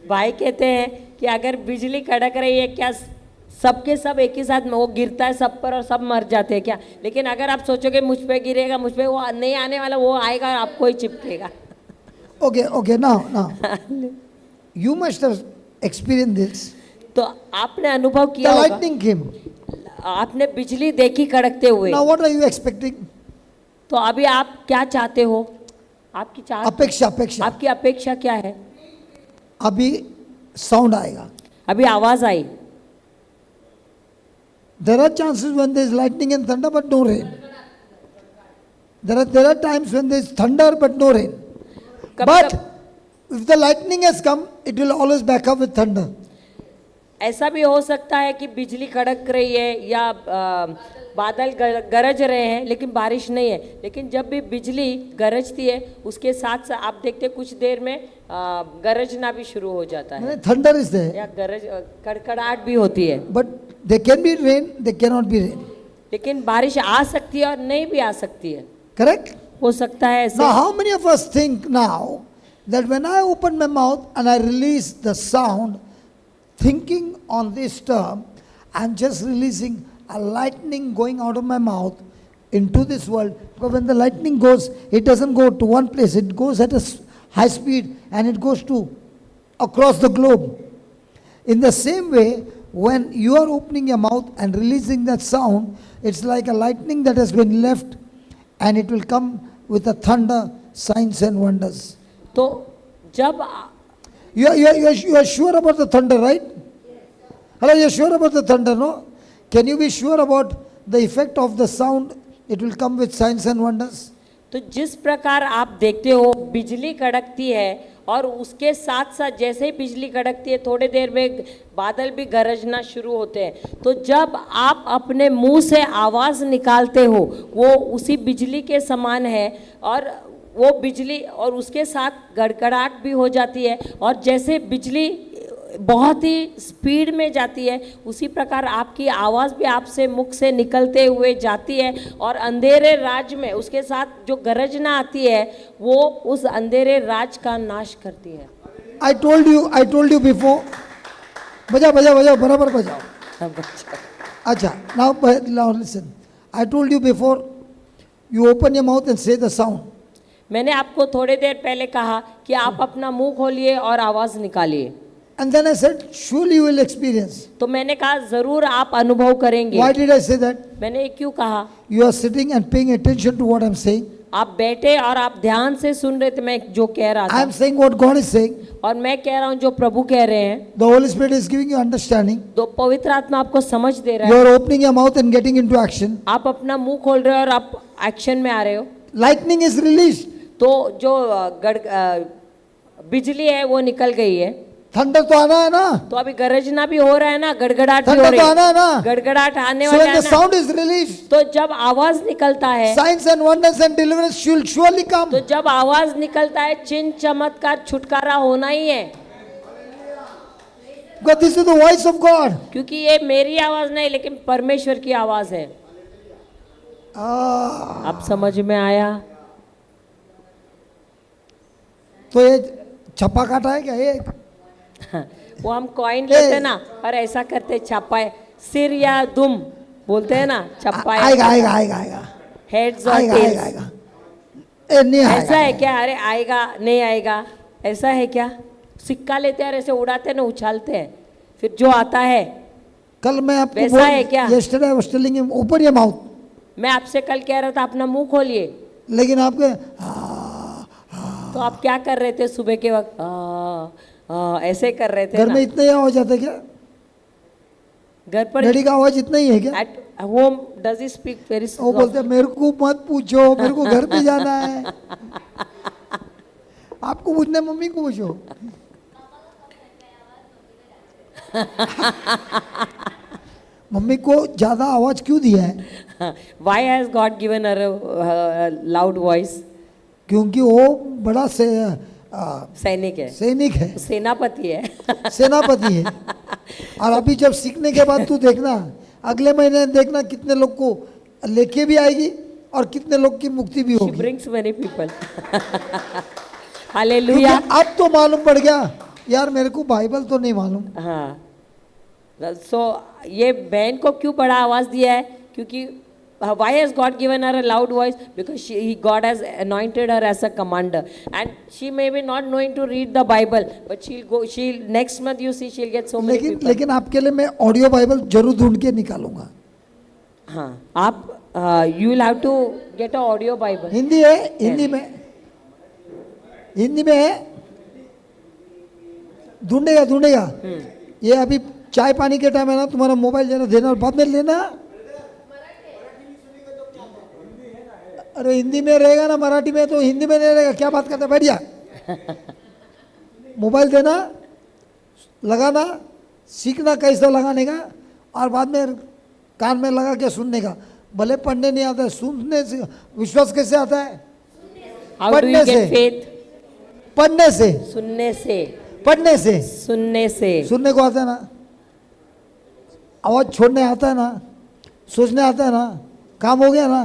भाई कहते हैं कि अगर बिजली कड़क रही है क्या सबके सब एक ही साथ में वो गिरता है सब पर और सब मर जाते हैं क्या? लेकिन अगर आप सोचोगे मुझ पे गिरेगा, मुझ पे वो नहीं आने वाला, वो आएगा और आपको ही चिपकेगा। Okay, now. You must have experienced this. तो आपने अनुभव The किया होगा, lightning came. आपने बिजली देखी कड़कते हुए, Now what are you expecting? तो अभी आप क्या चाहते हो? आपकी चाहत, अपेक्षा। आपकी अपेक्षा क्या है? अभी साउंड आएगा। अभी आवाज आई। There are chances when there is lightning and thunder but no rain. There are times when there is thunder but no rain. But if the lightning has come, it will always back up with thunder. ऐसा भी हो सकता है कि बिजली कड़क रही है या बादल गरज रहे हैं लेकिन बारिश नहीं है, लेकिन जब भी बिजली गरजती है उसके साथ साथ आप देखते हैं कुछ देर में गरजना भी शुरू हो जाता है Thunder is there. या गरज कड़कड़ाहट भी होती है। But there can be rain, there cannot be rain. लेकिन बारिश आ सकती है और नहीं भी आ सकती है। Correct? हो सकता है ऐसे। Now how many of us think now that when I open my mouth and I release the sound, thinking on this term, I'm just releasing a lightning going out of my mouth into this world. Because when the lightning goes, it doesn't go to one place, it goes at a high speed and it goes to across the globe. In the same way, when you are opening your mouth and releasing that sound, it's like a lightning that has been left and it will come with a thunder, signs and wonders. तो जब You are sure about the thunder, right? Hello, you are sure about the thunder, no? Can you be sure about the effect of the sound? It will come with signs and wonders. तो जिस प्रकार आप देखते हो बिजली कड़कती है और उसके साथ साथ जैसे ही बिजली कड़कती है थोड़ी देर में बादल भी गरजना शुरू होते हैं, तो जब आप अपने मुंह से आवाज़ निकालते हो वो उसी बिजली के समान है और वो बिजली और उसके साथ गड़गड़ाहट भी हो जाती है और जैसे बिजली बहुत ही स्पीड में जाती है उसी प्रकार आपकी आवाज़ भी आपसे मुख से निकलते हुए जाती है और अंधेरे राज में उसके साथ जो गरजना आती है वो उस अंधेरे राज का नाश करती है। I told you before. बजाओ बराबर बजाओ। अच्छा, now listen. I told you before, you open your mouth and say the sound. मैंने आपको थोड़ी देर पहले कहा कि आप अपना मुंह खोलिए और आवाज़ निकालिए। And then I said, surely you will experience. तो मैंने कहा जरूर आप अनुभव करेंगे। Why did I say that? मैंने क्यों कहा? You are sitting and paying attention to what I'm saying. आप बैठे और आप ध्यान से सुन रहे थे मैं जो कह रहा I था am saying what God is saying. और मैं कह रहा हूँ जो प्रभु कह रहे हैं। The Holy Spirit is giving you understanding. तो पवित्र आत्मा आपको समझ दे रहा You है। are opening your mouth and getting into action. आप अपना मुंह खोल रहे हो और आप एक्शन में आ रहे हो। Lightning is released. तो जो बिजली है वो निकल गई है। Thunder तो आना है ना? तो अभी गरजना भी हो रहा है ना, गड़गड़ाहट भी हो Thunder रही तो आना है ना? गड़गड़ाहट आने So वाला when है the ना। sound is released, तो जब आवाज निकलता है, signs and wonders and deliverance will surely come. तो जब आवाज निकलता है चिन्ह चमत्कार छुटकारा होना ही है। Because this is the voice of God. क्योंकि ये मेरी आवाज नहीं लेकिन परमेश्वर की आवाज है। अब समझ में आया? तो ये छप्पा काटा है क्या ये? वो हम कॉइन लेते हैं ना और ऐसा करते छापा सिर या दुम बोलते हैं ना, छप्पा आएगा हेड्स और टेल्स। ए नहीं आएगा। ऐसा है क्या? अरे आएगा नहीं आएगा ऐसा है क्या? सिक्का लेते हैं और ऐसे उड़ाते हैं ना, उछालते हैं, फिर जो आता है, कल मैं आपको वैसा है क्या? yesterday I was telling him open your mouth, मैं आपसे कल कह रहा था अपना मुंह खोलिए, लेकिन आपके तो आप क्या कर रहे थे सुबह के वक्त? ऐसे कर रहे थे घर ना। में इतना ही आवाज आता है क्या? घर पर डैडी का आवाज इतना ही है क्या? At home does he speak very वो बोलते हैं मेरे को मत पूछो, मेरे को घर पे जाना है। आपको पूछना है, मम्मी को पूछो। मम्मी को ज्यादा आवाज क्यों दिया है? Why has God given her loud voice? क्योंकि वो बड़ा सैनिक है, सैनिक है, सेनापति है। सेनापति है। और अभी जब सीखने के बाद तू देखना, अगले महीने देखना कितने लोग को लेके भी आएगी और कितने लोग की मुक्ति भी She होगी। brings many people. क्योंकि हालेलुया। अब तो मालूम पड़ गया यार, मेरे को बाइबल तो नहीं मालूम। हाँ, सो ये बहन को क्यों बड़ा आवाज दिया है? क्योंकि why has God given her a loud voice? Because God has anointed her as a commander, and she may be not knowing to read the Bible, but she'll next month you see she'll get so many people. लेकिन आपके लिए मैं audio Bible जरूर ढूंढ के निकालूंगा। हाँ, आप you will have to get a audio Bible. Hindi है, हिंदी में है, ढूंढेगा। ये अभी चाय पानी के टाइम है ना, तुम्हारा मोबाइल जरा देना और बाद में लेना। अरे हिंदी में रहेगा ना, मराठी में तो हिंदी में नहीं रहेगा। क्या बात करते, बैठ जा। मोबाइल देना, लगाना, सीखना कैसा लगाने का, और बाद में कान में लगा के सुनने का। भले पढ़ने नहीं आता है, सुनने से विश्वास कैसे आता है? How do you get faith? पढ़ने से, सुनने से, पढ़ने से, सुनने से। सुनने को आता है ना, आवाज छोड़ने आता है ना, सोचने आता है ना, काम हो गया ना,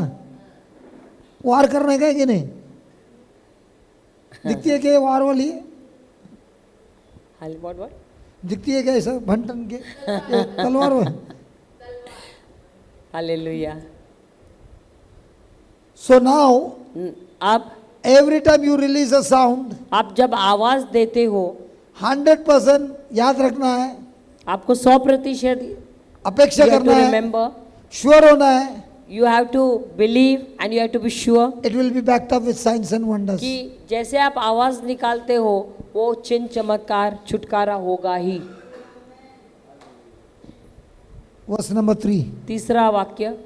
वार करने का है कि नहीं? दिखती है क्या वार वाली? What? दिखती है क्या ऐसा भंटन के ये तलवार में? Hallelujah. So now आप every time you release a sound, आप जब आवाज देते हो, 100% याद रखना है, आपको 100% अपेक्षा करना है, रिमेम्बर, श्योर होना है। You have to believe and you have to be sure It will be backed up with signs and wonders. कि जैसे आप आवाज निकालते हो वो चिन्ह चमत्कार छुटकारा होगा ही। Verse number 3. तीसरा वाक्य,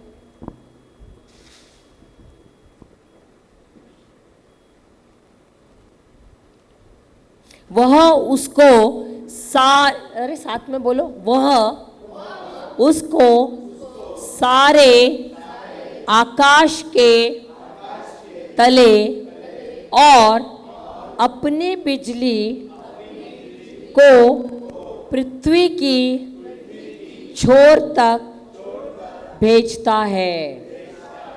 वह उसको अरे साथ में बोलो, वह उसको सारे आकाश के तले और अपनी बिजली को पृथ्वी की छोर तक भेजता है।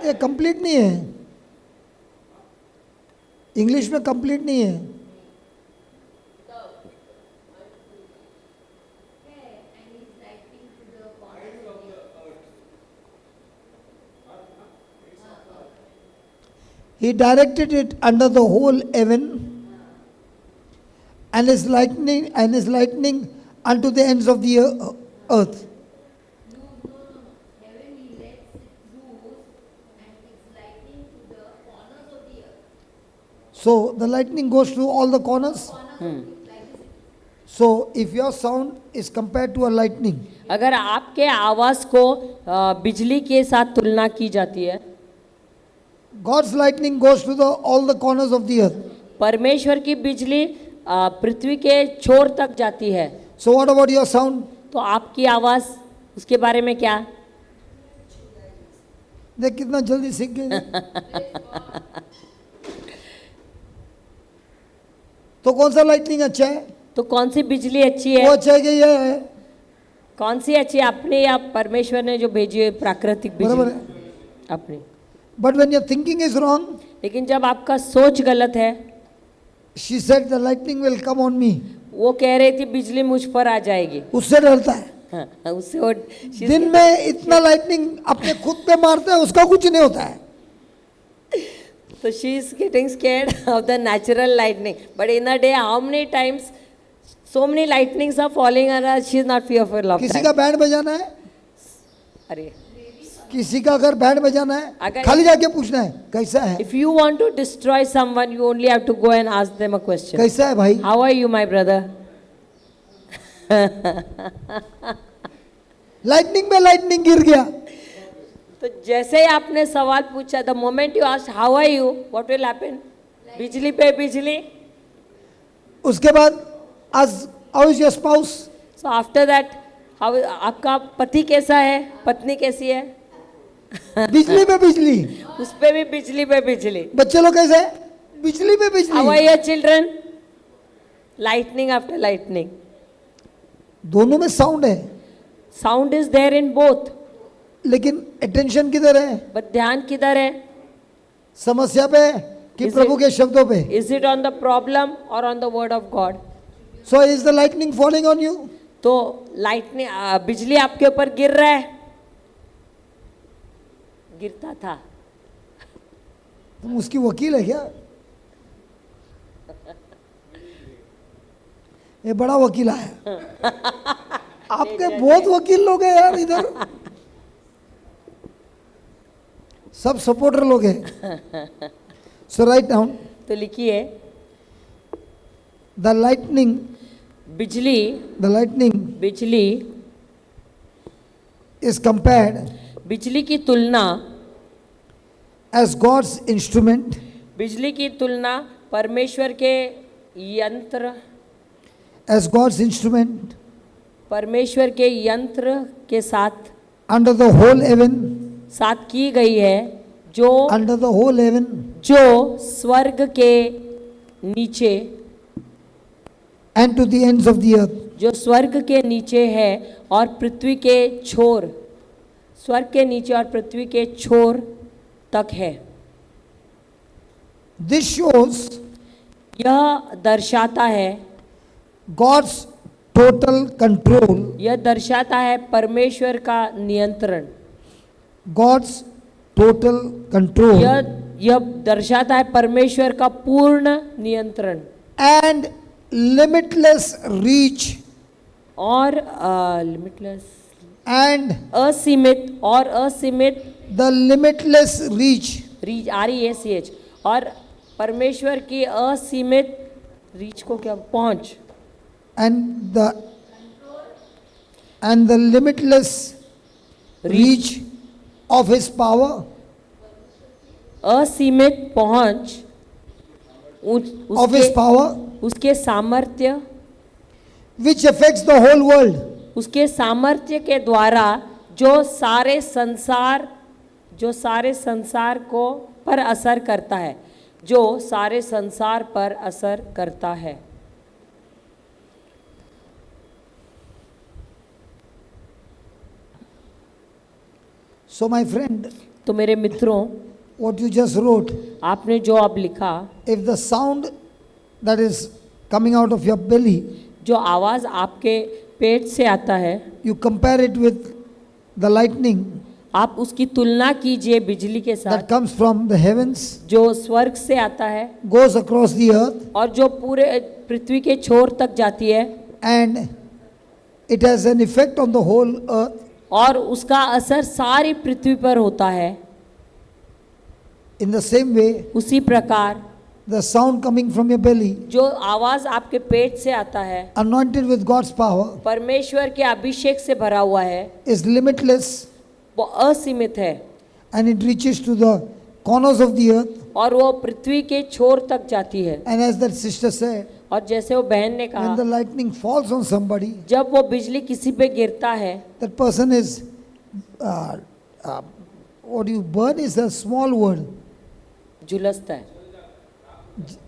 ये कंप्लीट नहीं है, इंग्लिश में कंप्लीट नहीं है। He directed it under the whole heaven and is lightning unto the ends of the earth. So the lightning goes to all the corners. So if your sound is compared to a lightning, अगर आपके आवाज को बिजली के साथ तुलना की जाती है, God's lightning goes to all the corners of the earth. परमेश्वर की बिजली पृथ्वी के छोर तक जाती है। So what about your sound? तो आपकी आवाज, उसके बारे में क्या? देख कितना जल्दी सीख गए। तो कौन सा लाइटनिंग अच्छा है? तो कौन सी बिजली अच्छी वो है? अच्छा है कि ये है? कौन सी अच्छी है? अपने या परमेश्वर ने जो भेजी है प्राकृतिक बराबर बिजली? है। अपनी। But when your thinking is wrong, लेकिन जब आपका सोच गलत है, she said the lightning will come on me. वो कह रही थी बिजली मुझ पर आ जाएगी। उससे डरता है। हाँ, उससे वो दिन में इतना लाइटनिंग अपने खुद पे मारता है, उसका कुछ नहीं होता है। So she is getting scared of the natural lightning. But in a day, how many times So many lightnings are falling on her. She is not fearful of किसी that. का बैंड बजाना है, अरे, किसी का अगर बैंड बजाना है, अगर- खाली जाके पूछना है कैसा है, if you want to destroy someone, you only have to go and ask them a question. कैसा है भाई. How are you, my brother? Lightning में लाइटनिंग गिर गया, तो जैसे ही आपने सवाल पूछा, the moment you asked how are you, what will happen? बिजली पे बिजली. उसके बाद आज how is your spouse, So after that, how आपका पति कैसा है, पत्नी कैसी है? बिजली पे बिजली. उस पे भी बिजली पे बिजली. बच्चे लोग कैसे हैं, बिजली पे How are बिजली. your children? Lightning after lightning. दोनों में साउंड है, Sound is there in both. लेकिन अटेंशन किधर है, But ध्यान किधर है? समस्या पे कि Is प्रभु it- के शब्दों पे. Is it on the problem or on the word of God? So is the lightning falling on you. तो लाइटनिंग बिजली आपके ऊपर गिर रहा है, गिरता था. तुम उसकी वकील है क्या, ये बड़ा वकील आया. आपके बहुत वकील लोग हैं यार इधर, सब सपोर्टर लोग हैं. सो राइट डाउन तो लिखिए, द लाइटनिंग, बिजली द लाइटनिंग बिजली इज कंपेयर्ड बिजली की तुलना, एज गॉड्स इंस्ट्रूमेंट, बिजली की तुलना परमेश्वर के यंत्र, एज गॉड्स इंस्ट्रूमेंट परमेश्वर के यंत्र के साथ अंडर द होल हेवन, साथ की गई है, जो अंडर द होल हेवन, जो स्वर्ग के नीचे, and to the ends of the earth. जो स्वर्ग के नीचे है और पृथ्वी के छोर, स्वर्ग के नीचे और पृथ्वी के छोर तक है. दिस शोज यह दर्शाता है, गॉड्स टोटल कंट्रोल, यह दर्शाता है परमेश्वर का नियंत्रण. गॉड्स टोटल कंट्रोल यह दर्शाता है परमेश्वर का पूर्ण नियंत्रण एंड लिमिटलेस रीच, और लिमिटलेस, एंड असीमित और असीमित the limitless reach, reach, REACH, और परमेश्वर की असीमित रीच को क्या, पहुंच, and the limitless reach of his power, असीमित पहुंच, of his power, उसके सामर्थ्य, which affects the whole world. उसके सामर्थ्य के द्वारा जो सारे संसार को पर असर करता है, जो सारे संसार पर असर करता है. So my friend, तो मेरे मित्रों, what you just wrote, आपने जो अब लिखा, if the sound that is coming out of your belly, जो आवाज़ आपके पेट से आता है, you compare it with the lightning आप उसकी तुलना कीजिए बिजली के that साथ, comes from the heavens, जो स्वर्ग से आता है goes across the earth, और जो पूरे पृथ्वी के छोर तक जाती है, and it has an effect on the whole earth. और उसका असर सारी पृथ्वी पर होता है. In the same way, उसी प्रकार the sound coming from your belly, जो आवाज आपके पेट से आता है, anointed with God's power, परमेश्वर के अभिषेक से भरा हुआ है, is limitless, वो असीमित है, and it reaches to the corners of the earth. और वो पृथ्वी के छोर तक जाती है. And as that sister said, और जैसे वो बहन ने when कहा, the lightning falls on somebody, जब वो बिजली किसी पे गिरता है, that person is, what you burn is a small word. झुलसता है,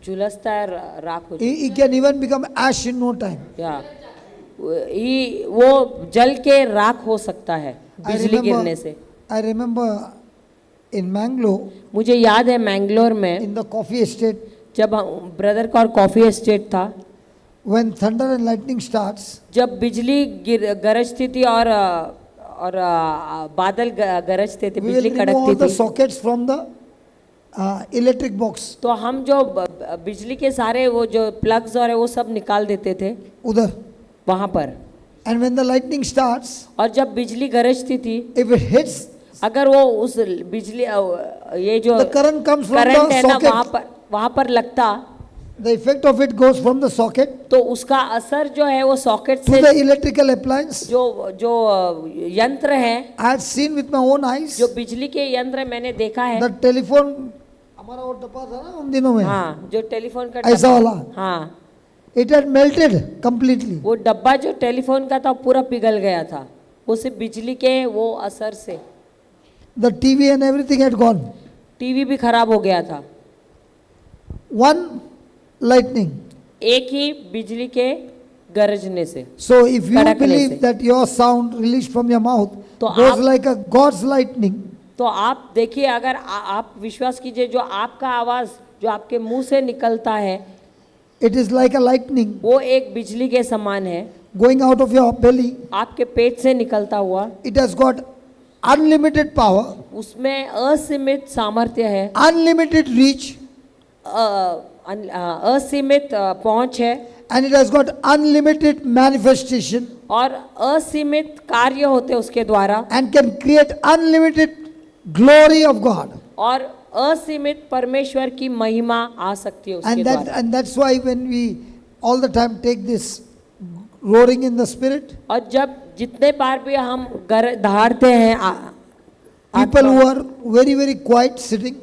झुलसता है, राख हो He can even become ash in no time. या वो जल के राख हो सकता है बिजली गिरने से. I remember in Mangalore, मुझे याद है मैंगलोर में, in the coffee estate, जब ब्रदर का और कॉफी एस्टेट था, when thunder and lightning starts, जब बिजली गरजती थी और बादल गरजते थे, we will बिजली remove all कड़कती the थी, sockets from the electric box. तो हम जो बिजली के सारे वो जो प्लग्स और है वो सब निकाल देते थे Udhar. वहाँ पर। And when the lightning starts, और जब बिजली गरजती थी, if it hits, अगर वो उस बिजली ये जो the current comes from current the है ना socket. वहाँ पर लगता, The effect of it goes from the socket तो उसका असर जो है वो सॉकेट to से the electrical appliance. जो यंत्र है, I had seen with my own eyes. जो बिजली के यंत्र मैंने देखा है। The telephone, हमारा वो डब्बा था ना उन दिनों में, हाँ, जो टेलीफोन का ऐसा डब्बा- वाला, हाँ, it had melted completely. वो डब्बा जो टेलीफोन का था पूरा पिघल गया था, वो सिर्फ बिजली के वो असर से। The TV and everything had gone. TV भी खराब हो गया था। One lightning. एक ही बिजली के गरजने से। So if you कड़कने believe से। that your sound released from your mouth तो goes आप- like a God's lightning, तो आप देखिए, अगर आप विश्वास कीजिए, जो आपका आवाज जो आपके मुंह से निकलता है it is like a lightning वो एक बिजली के समान है, going out of your belly. आपके पेट से निकलता हुआ। It has got unlimited power, उसमें असीमित सामर्थ्य है, unlimited reach, असीमित पहुंच है, and it has got unlimited manifestation और असीमित कार्य होते हैं उसके द्वारा, and can create unlimited glory of God. और असीमित परमेश्वर की महिमा आ सकती है उसके द्वारा। And that's why when we all the time take this roaring in the spirit, और जब जितने बार भी हम दहाड़ते हैं people आत्मा- who are very very quiet sitting,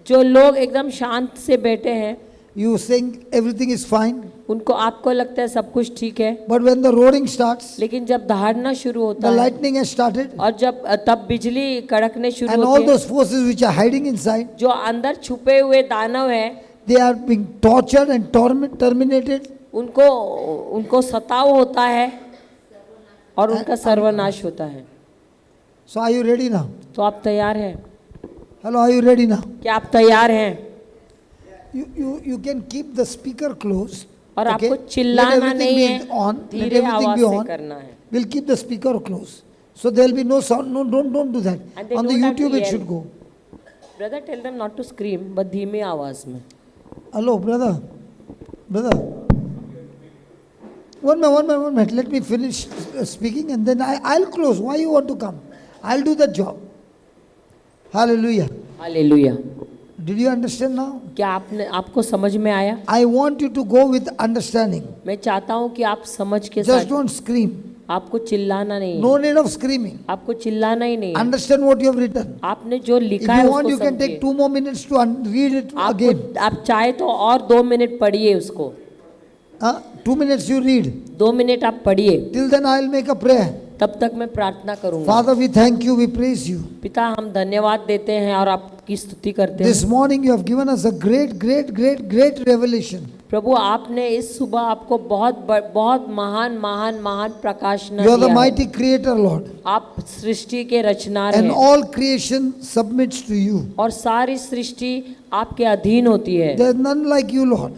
जो लोग एकदम शांत से बैठे हैं, you think everything is fine, उनको आपको लगता है सब कुछ ठीक है, but when the roaring starts, लेकिन जब दहाड़ना शुरू होता the है lightning has started, और तब बिजली कड़कने शुरू and all होती है, those forces which are hiding inside, जो अंदर छुपे हुए दानव है they are being tortured and terminated, उनको सताव होता है और उनका सर्वनाश होता है। so are you ready now? तो आप तैयार हैं? Hello, are you ready now? क्या आप तैयार हैं? You can keep the speaker close, और okay? आपको Let चिल्लाना everything नहीं be है, on, let धीरे everything आवाज be से on. करना है। We'll keep the speaker close, so there will be no sound. No, don't do that. And they On the don't have to YouTube it yell. should go. Brother tell them not to scream, but धीमे आवाज में। Hello, brother. One minute. Let me finish speaking and then I'll close. Why you want to come? I'll do the job. Hallelujah. Hallelujah. Did you understand now? क्या आपको समझ में आया? I want you to go with understanding. मैं चाहता हूँ कि आप समझ के Just साथ, don't scream. आपको चिल्लाना नहीं है, No need of screaming. आपको चिल्लाना ही नहीं है। Understand what you have written. आपने जो If लिखा है you want, you उसको can take समझिए। 2 more minutes to read it again. आप चाहे तो और 2 मिनट पढ़िए उसको। 2 minutes you read. 2 मिनट आप पढ़िए, Till then I'll make a prayer. तब तक मैं प्रार्थना करूंगा। Father, we thank you, we praise you. पिता, हम धन्यवाद देते हैं और आपकी स्तुति करते This हैं। morning you have given us a great revelation. प्रभु, आपने इस सुबह आपको बहुत महान प्रकाशन You are the दिया है। mighty creator, Lord. आप सृष्टि के रचनार And हैं all creation submits to you. और सारी सृष्टि आपके अधीन होती है। There is none like you, Lord.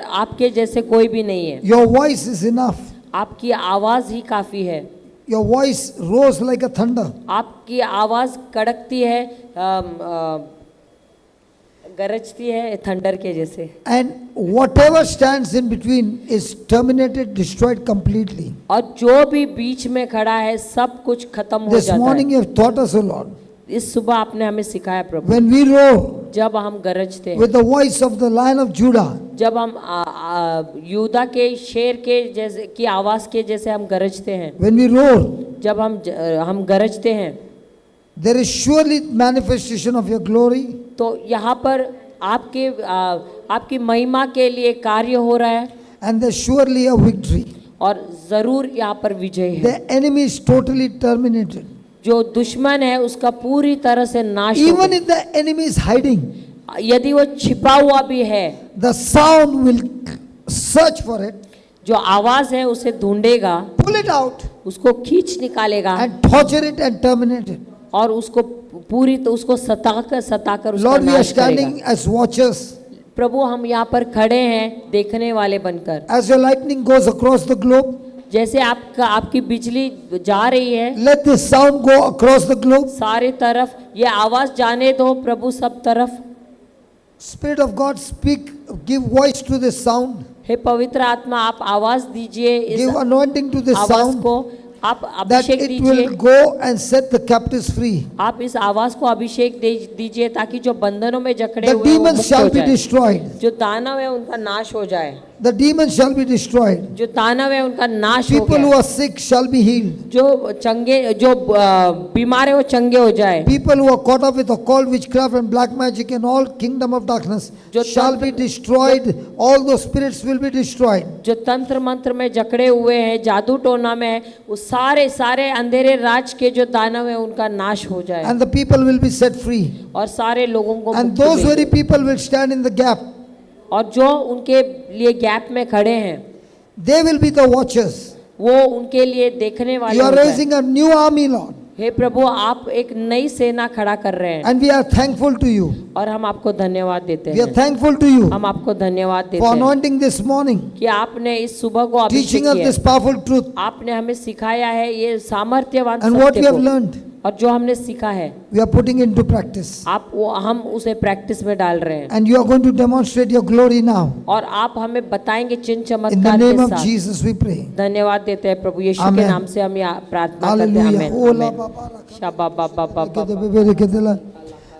आपके जैसे कोई भी नहीं है। Your voice is enough. आपकी आवाज ही काफी है। Your voice rose like a thunder. आपकी आवाज कड़कती है, गरजती है थंडर के जैसे। And whatever stands in between is terminated, destroyed completely. और जो भी बीच में खड़ा है सब कुछ खत्म हो This जाता morning है। you have taught us, O Lord. इस सुबह आपने हमें सिखाया प्रभु, When we roar जब हम गरजते हैं, with the voice of the Lion of Judah, जब हम यूदा के शेर के जैसे की आवाज के जैसे हम गरजते हैं, when we roar, जब हम गरजते हैं, there is surely manifestation of your glory. तो यहाँ पर आपकी महिमा के लिए कार्य हो रहा है And there's surely a victory. और जरूर यहाँ पर विजय है। The enemy is totally terminated. जो दुश्मन है उसका पूरी तरह से नाश हो Even गया। if the enemy is hiding, यदि वो छिपा हुआ भी है, the sound will search for it, जो आवाज है उसे ढूंढेगा, pull it out, उसको खींच निकालेगा and torture it and terminate it. और उसको सताकर उसका Lord, we are नाश standing करेगा। as watchers. प्रभु, हम यहाँ पर खड़े हैं देखने वाले बनकर। As your lightning goes across the globe, जैसे आपकी बिजली जा रही है let this sound go across the globe. सारी तरफ, ये आवाज जाने दो प्रभु सब तरफ। Spirit of God, speak, give voice to this sound, हे पवित्र आत्मा, आप आवाज दीजिए इस give anointing to this आवाज sound, को, आप that अभिषेक it दीजिए, will go and set the captives free. आप इस आवाज को अभिषेक दीजिए ताकि जो बंधनों में जकड़े The हुए हैं वो demons मुक्त shall हो be जाए, destroyed. जो दानव है उनका नाश हो जाए, The demons shall be destroyed. जो दानव है उनका नाश हो People who जाए, are sick shall be healed. जो बीमार है वो चंगे हो जाए, People who are caught up with occult witchcraft and black magic and all kingdom of darkness जो shall be destroyed. All those spirits will be destroyed. जो तंत्र मंत्र में जकड़े हुए हैं, जादू टोना में है, वो सारे सारे अंधेरे राज के जो दानव है उनका नाश हो जाए, And the people will be set free. और सारे लोगों को And मुक्ति those मिले। very people will stand in the gap. और जो उनके लिए गैप में खड़े हैं They will be the watchers. वो उनके लिए देखने वाले You are होते हैं। raising a new army, Lord. हे प्रभु, आप एक नई सेना खड़ा कर रहे हैं And we are thankful to you. और हम आपको धन्यवाद देते We are हैं, thankful to you हम आपको धन्यवाद देते for हैं anointing this morning, कि आपने इस सुबह को अभिषेक teaching us किया this है। powerful truth. आपने हमें सिखाया है ये सामर्थ्यवान And what we सत्य have को, learned, और जो हमने सीखा है we are putting into practice. हम उसे प्रैक्टिस में डाल रहे हैं, And you are going to demonstrate your glory now. और आप हमें बताएंगे चिन्ह In the चमत्कार name के of साथ। Jesus we pray. धन्यवाद देते हैं प्रभु यीशु के Amen. नाम से हम प्रार्थना करते हैं। Hallelujah. Oh, la आमीन। ba ba ra ka- शाबा बा बा बा बा ke de be be re ke de la.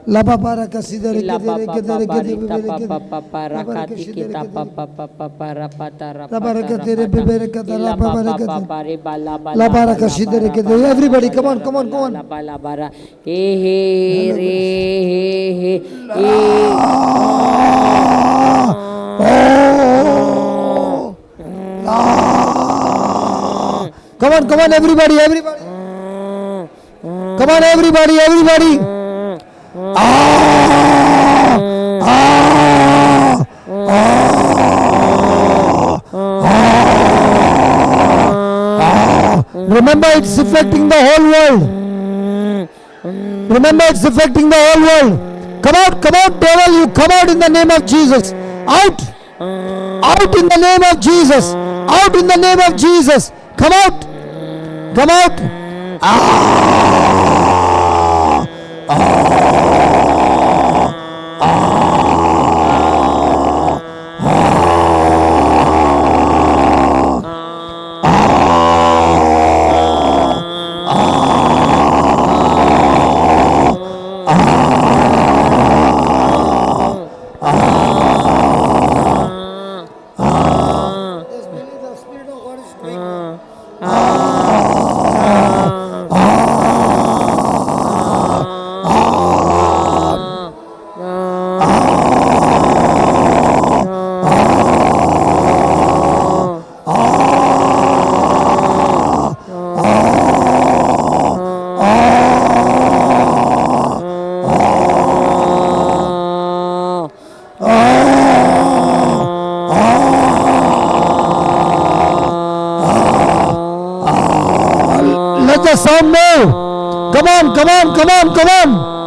La ba ba ra ka si de re इला ke de बा re बा ke de बा re बा ke de री be ता be re पा ke पा de. पा पा La ba ra रकाती ka shi की de re ता ke पा de. पा पा पा पा रा पा ता रा La पा ba ra ता ka रा te re पा be ता। be re ka ta इला la ba बा ba re बा ka बा te. बा रे बा ला बा La ला ba बा ra ka ला shi बा de re रा ke बा de. ला Everybody, बा come on, रा come बा on, come ला on. बा ला बा रा। हे रे हे Come on, everybody, everybody. Come on, everybody, everybody. Remember, it's affecting the whole world. Remember, it's affecting the whole world. Come out, devil, you come out in the name of Jesus. Out! Out in the name of Jesus. Out in the name of Jesus. Come out. Come out. Let the sound move. Come on, come on, come on, come on.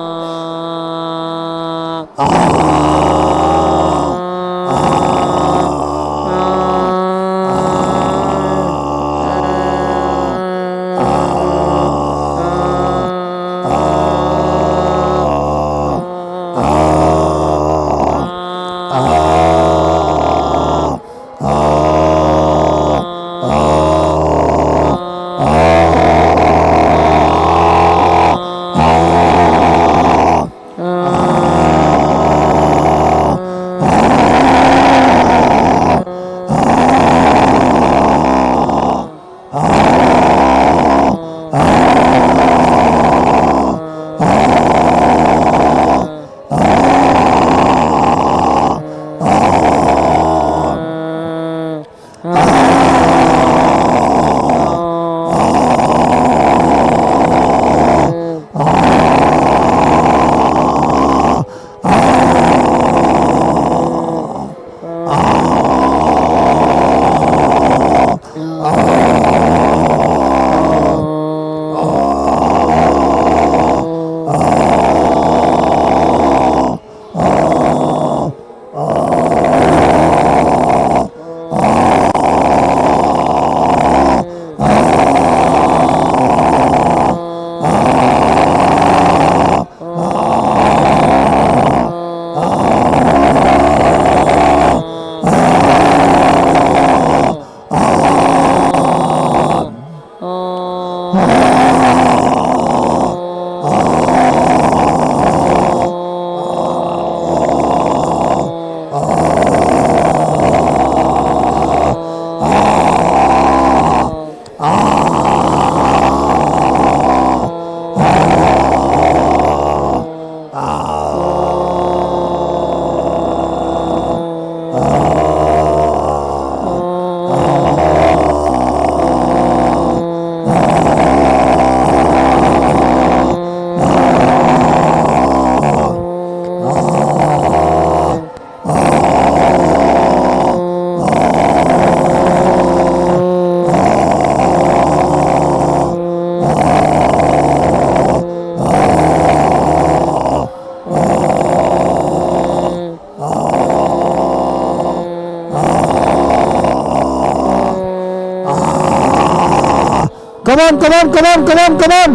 Come on, come on, come on, come on, come on.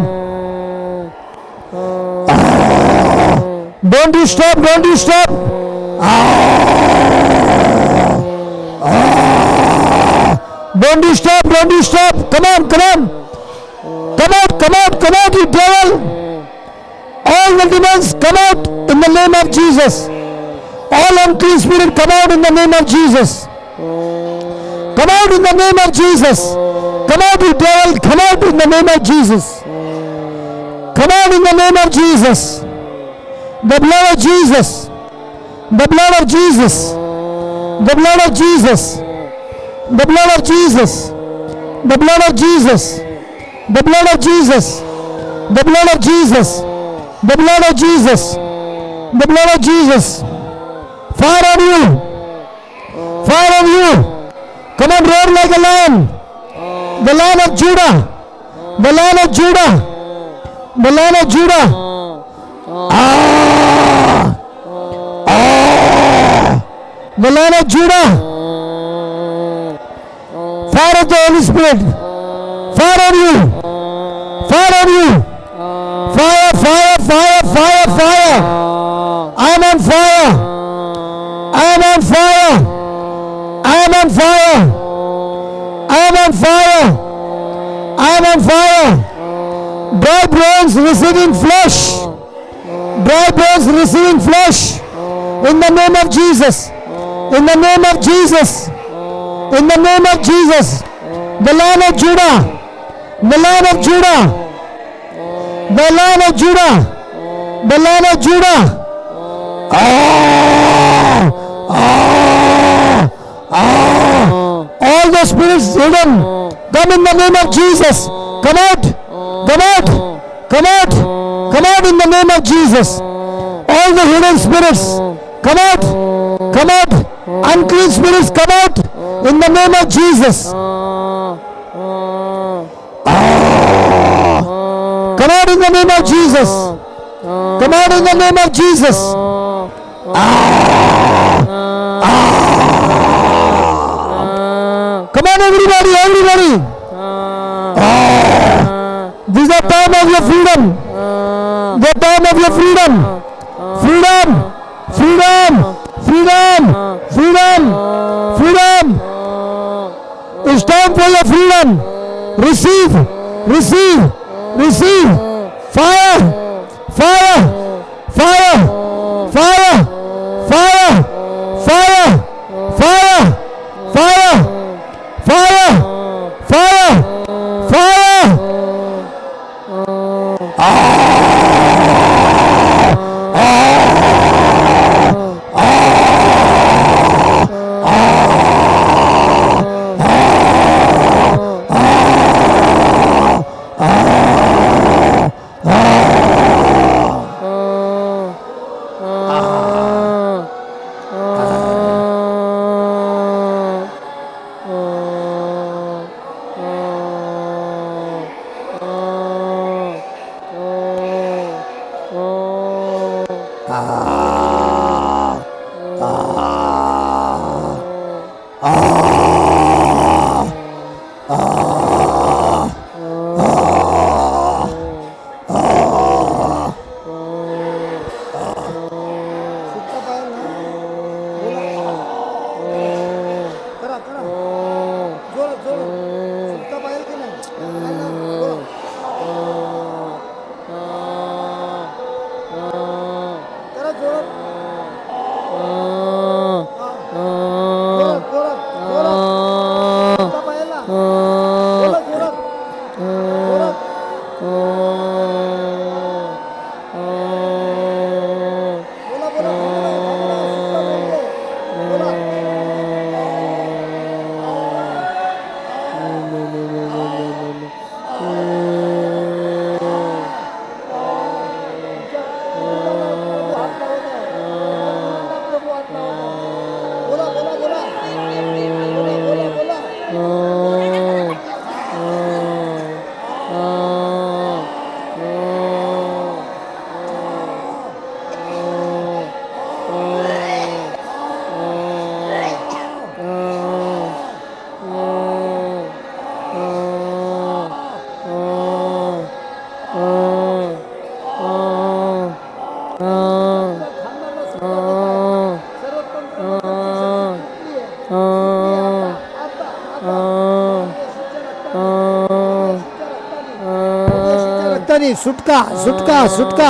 Don't you stop, don't you stop. Don't you stop, don't you stop. Come on, come on. Come out, come out, come out, you devil. All the demons come out in the name of Jesus. All unclean spirit come out in the name of Jesus. Come out in the name of Jesus. Come out, you devil. Come out in the name of Jesus. Come out in the name of Jesus. The blood of Jesus. The blood of Jesus. The blood of Jesus. The blood of Jesus. The blood of Jesus. The blood of Jesus. The blood of Jesus. The blood of Jesus. The blood of Jesus. Fire on you. Fire on you. Come on, roar like a lion. The Lion of Judah. The Lion of Judah. The Lion of Judah. The Lion of Judah. Fire of the Holy Spirit. Fire on you. Fire on you. Fire, fire, fire, fire, fire. I am on fire. I am on fire. I am on fire. I am on fire. I am on fire. Dry bones receiving flesh. Dry bones receiving flesh. In the name of Jesus. In the name of Jesus. In the name of Jesus. The Lion of Judah. The Lion of Judah. The Lion of Judah. The Lion of Judah. All the spirits hidden, come in the name of Jesus. Come out. Come out. Come out. Come out in the name of Jesus. All the hidden spirits, come out. Come out. Unclean spirits, come out in the name of Jesus. Come out in the name of Jesus. Come out in the name of Jesus. Come on, everybody, everybody. This is the time of your freedom. The time of your freedom. Freedom. Freedom. Freedom. Freedom. Freedom. It's time for your freedom. Receive. Receive. Receive. Fire. Fire. Fire. Fire. Fire. Fire. Fire. Fire. Fire. Fire. Fire. रक्ताने सुटका सुटका सुटका,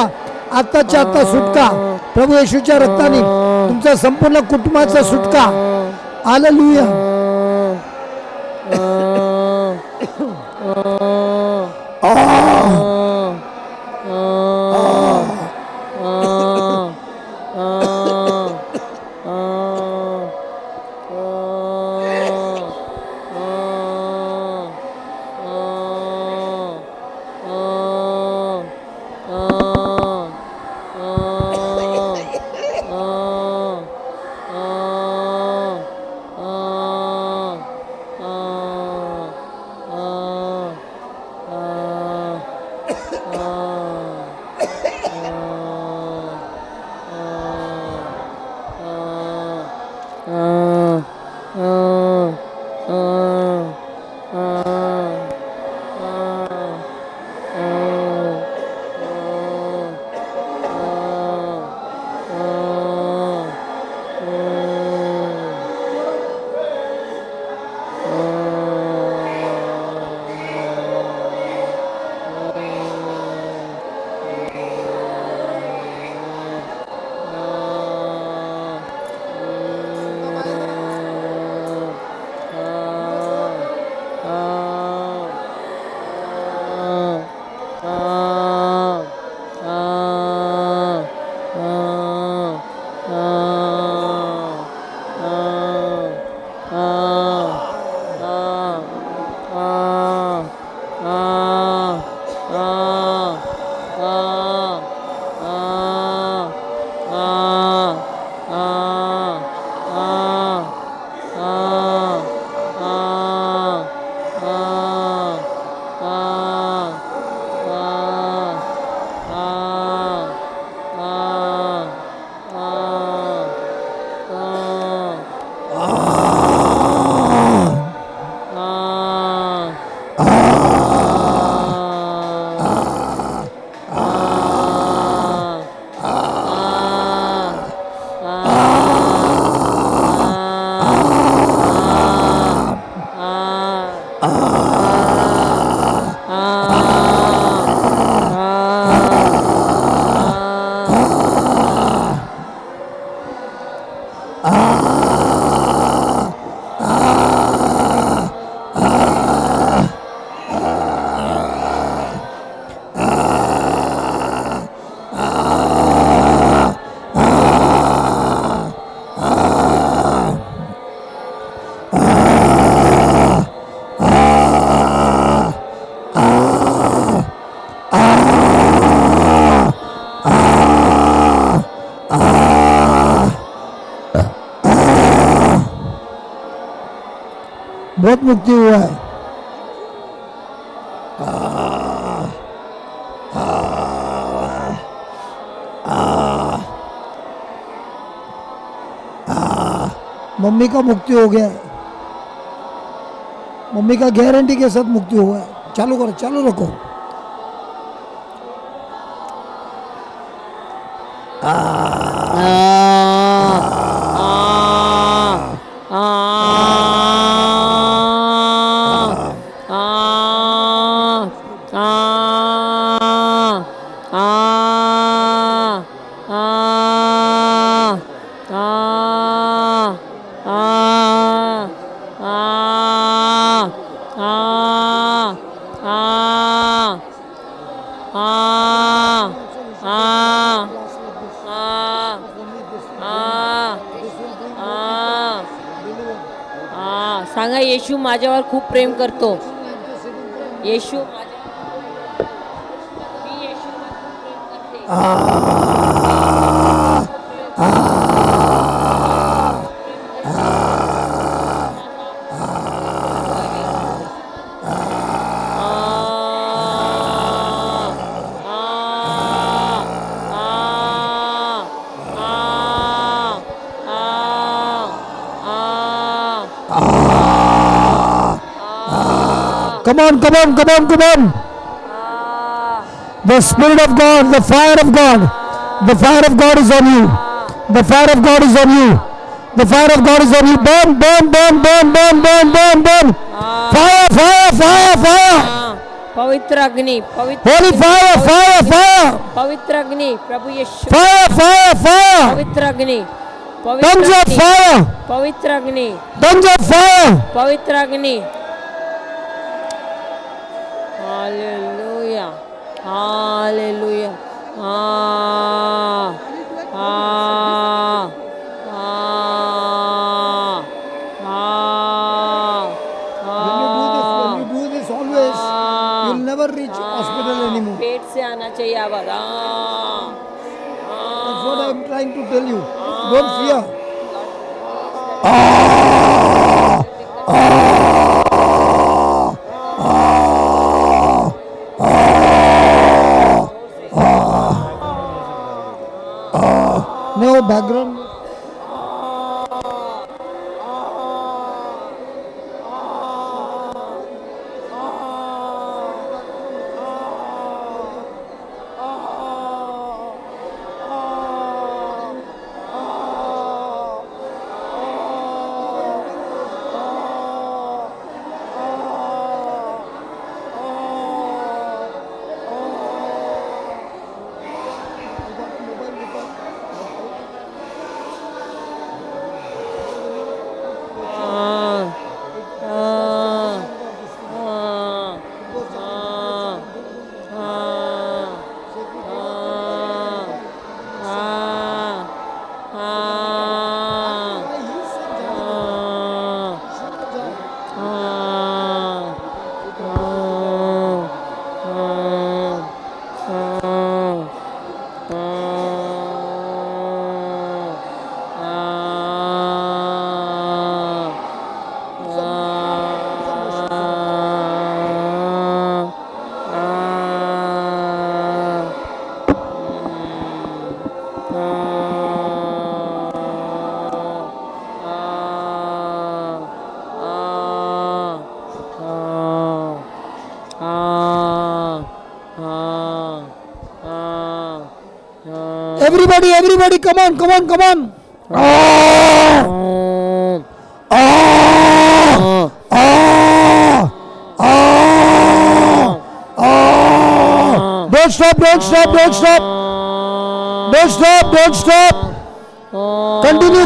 आत्ताच्या आत्ता सुटका प्रभू येशूच्या रक्ताने तुमच्या संपूर्ण कुटुंबाचा सुटका. हालेलुया. बहुत मुक्ति हुआ है. मम्मी का मुक्ति हो गया है. मम्मी का गारंटी के साथ मुक्ति हुआ है. चालू करो, चालू रखो. सांगा, येशू माझ्यावर खूप प्रेम करतो. येशू माझ्यावर, मी येशूवर खूप प्रेम करते. Come on, come on, come on, come on. The Spirit of God, the fire of God, the fire of God is on you. The fire of God is on you. The fire of God is on you. Burn, burn, burn, burn, burn, burn, burn, burn. Fire, fire, fire, fire. पवित्र अग्नि, पवित्र Holy fire, fire, fire, पवित्र अग्नि, प्रभु यीशु, fire, fire, fire. पवित्र अग्नि, Tongues of fire, पवित्र अग्नि, tongues of fire. पवित्र अग्नि. Hallelujah, hallelujah. When you do this always, you'll never reach hospital anymore. पेट से आना चाहिए आवाज. That's what I'm trying to tell you. Don't fear. No background. Everybody, come on. Don't stop. Continue.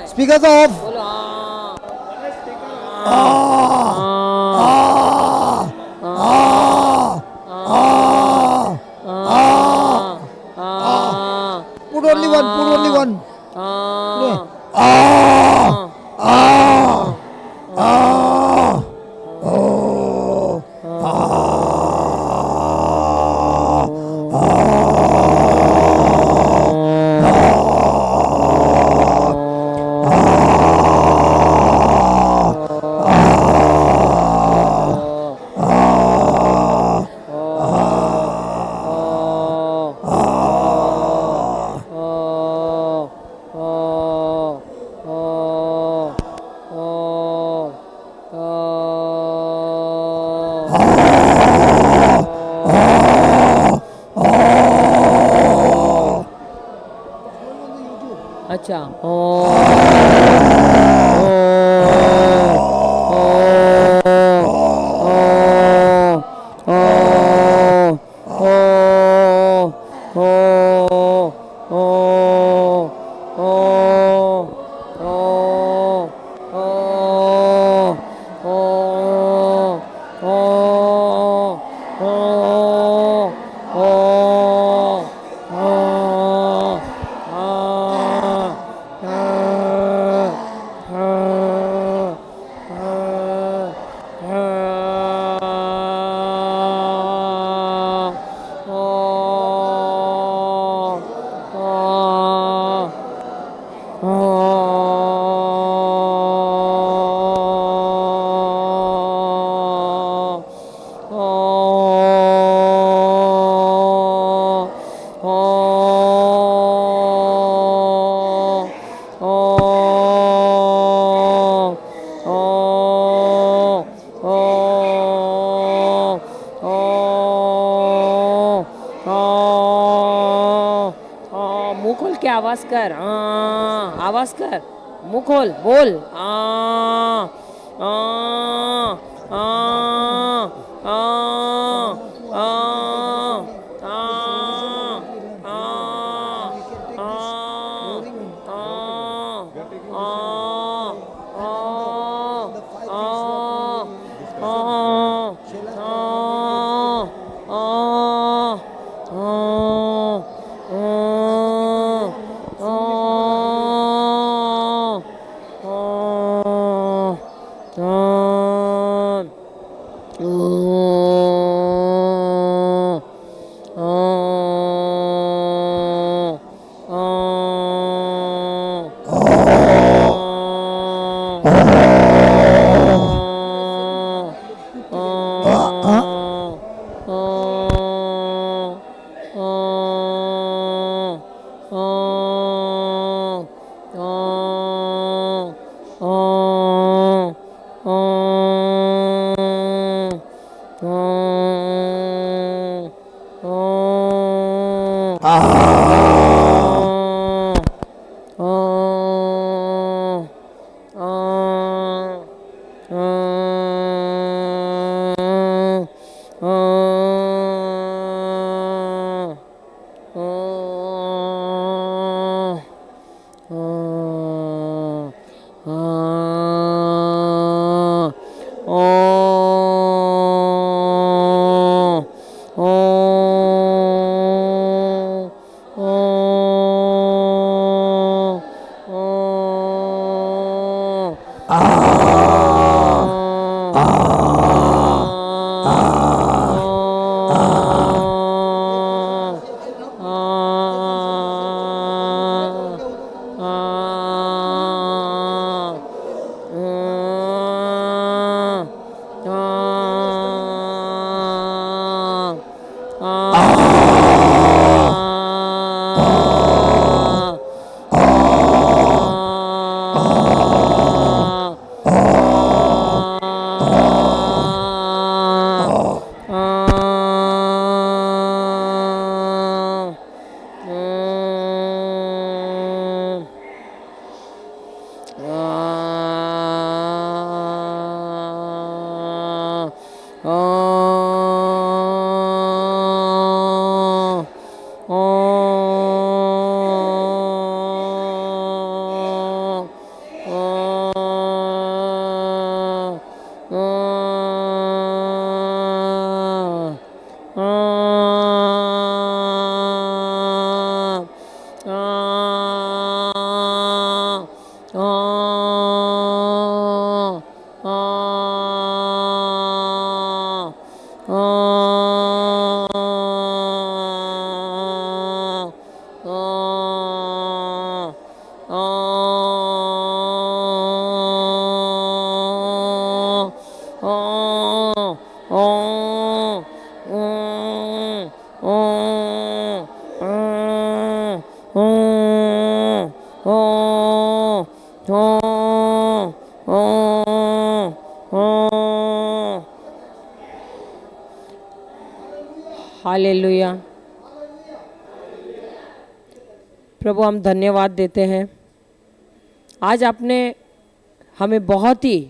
Speakers off. Put only one. अच्छा. मुंह खोल के आवाज कर, आवाज कर, मुंह खोल, बोल, हालेलुया। प्रभु हम धन्यवाद देते हैं, आज आपने हमें बहुत ही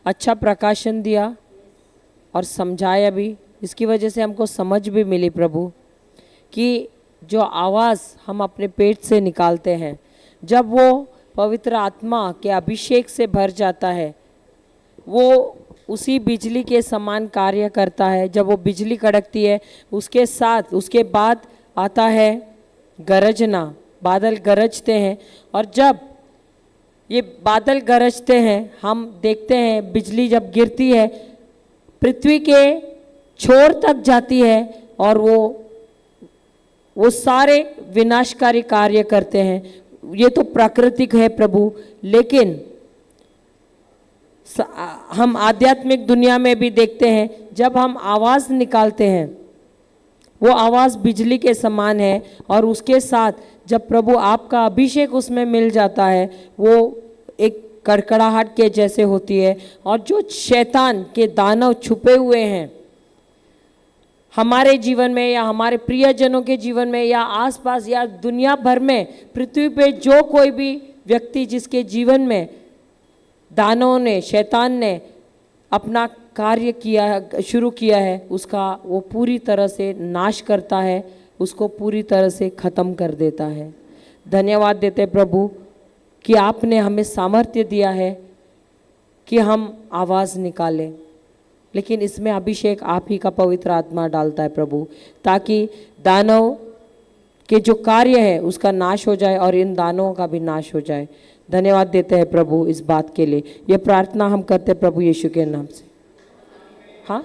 अच्छा प्रकाशन दिया और समझाया भी। इसकी वजह से हमको समझ भी मिली प्रभु कि जो आवाज़ हम अपने पेट से निकालते हैं, जब वो पवित्र आत्मा के अभिषेक से भर जाता है, वो उसी बिजली के समान कार्य करता है। जब वो बिजली कड़कती है, उसके साथ उसके बाद आता है गरजना, बादल गरजते हैं। और जब ये बादल गरजते हैं, हम देखते हैं बिजली जब गिरती है पृथ्वी के छोर तक जाती है और वो सारे विनाशकारी कार्य करते हैं। ये तो प्राकृतिक है प्रभु, लेकिन हम आध्यात्मिक दुनिया में भी देखते हैं, जब हम आवाज़ निकालते हैं वो आवाज़ बिजली के समान है। और उसके साथ जब प्रभु आपका अभिषेक उसमें मिल जाता है, वो एक कड़कड़ाहट के जैसे होती है, और जो शैतान के दानव छुपे हुए हैं हमारे जीवन में या हमारे प्रियजनों के जीवन में या आसपास या दुनिया भर में, पृथ्वी पे जो कोई भी व्यक्ति जिसके जीवन में दानवों ने, शैतान ने अपना कार्य किया, शुरू किया है, उसका वो पूरी तरह से नाश करता है, उसको पूरी तरह से ख़त्म कर देता है। धन्यवाद देते हैं प्रभु कि आपने हमें सामर्थ्य दिया है कि हम आवाज़ निकालें, लेकिन इसमें अभिषेक आप ही का पवित्र आत्मा डालता है प्रभु, ताकि दानव के जो कार्य है उसका नाश हो जाए और इन दानवों का भी नाश हो जाए। धन्यवाद देते हैं प्रभु इस बात के लिए। ये प्रार्थना हम करते हैं प्रभु यीशु के नाम से। हाँ।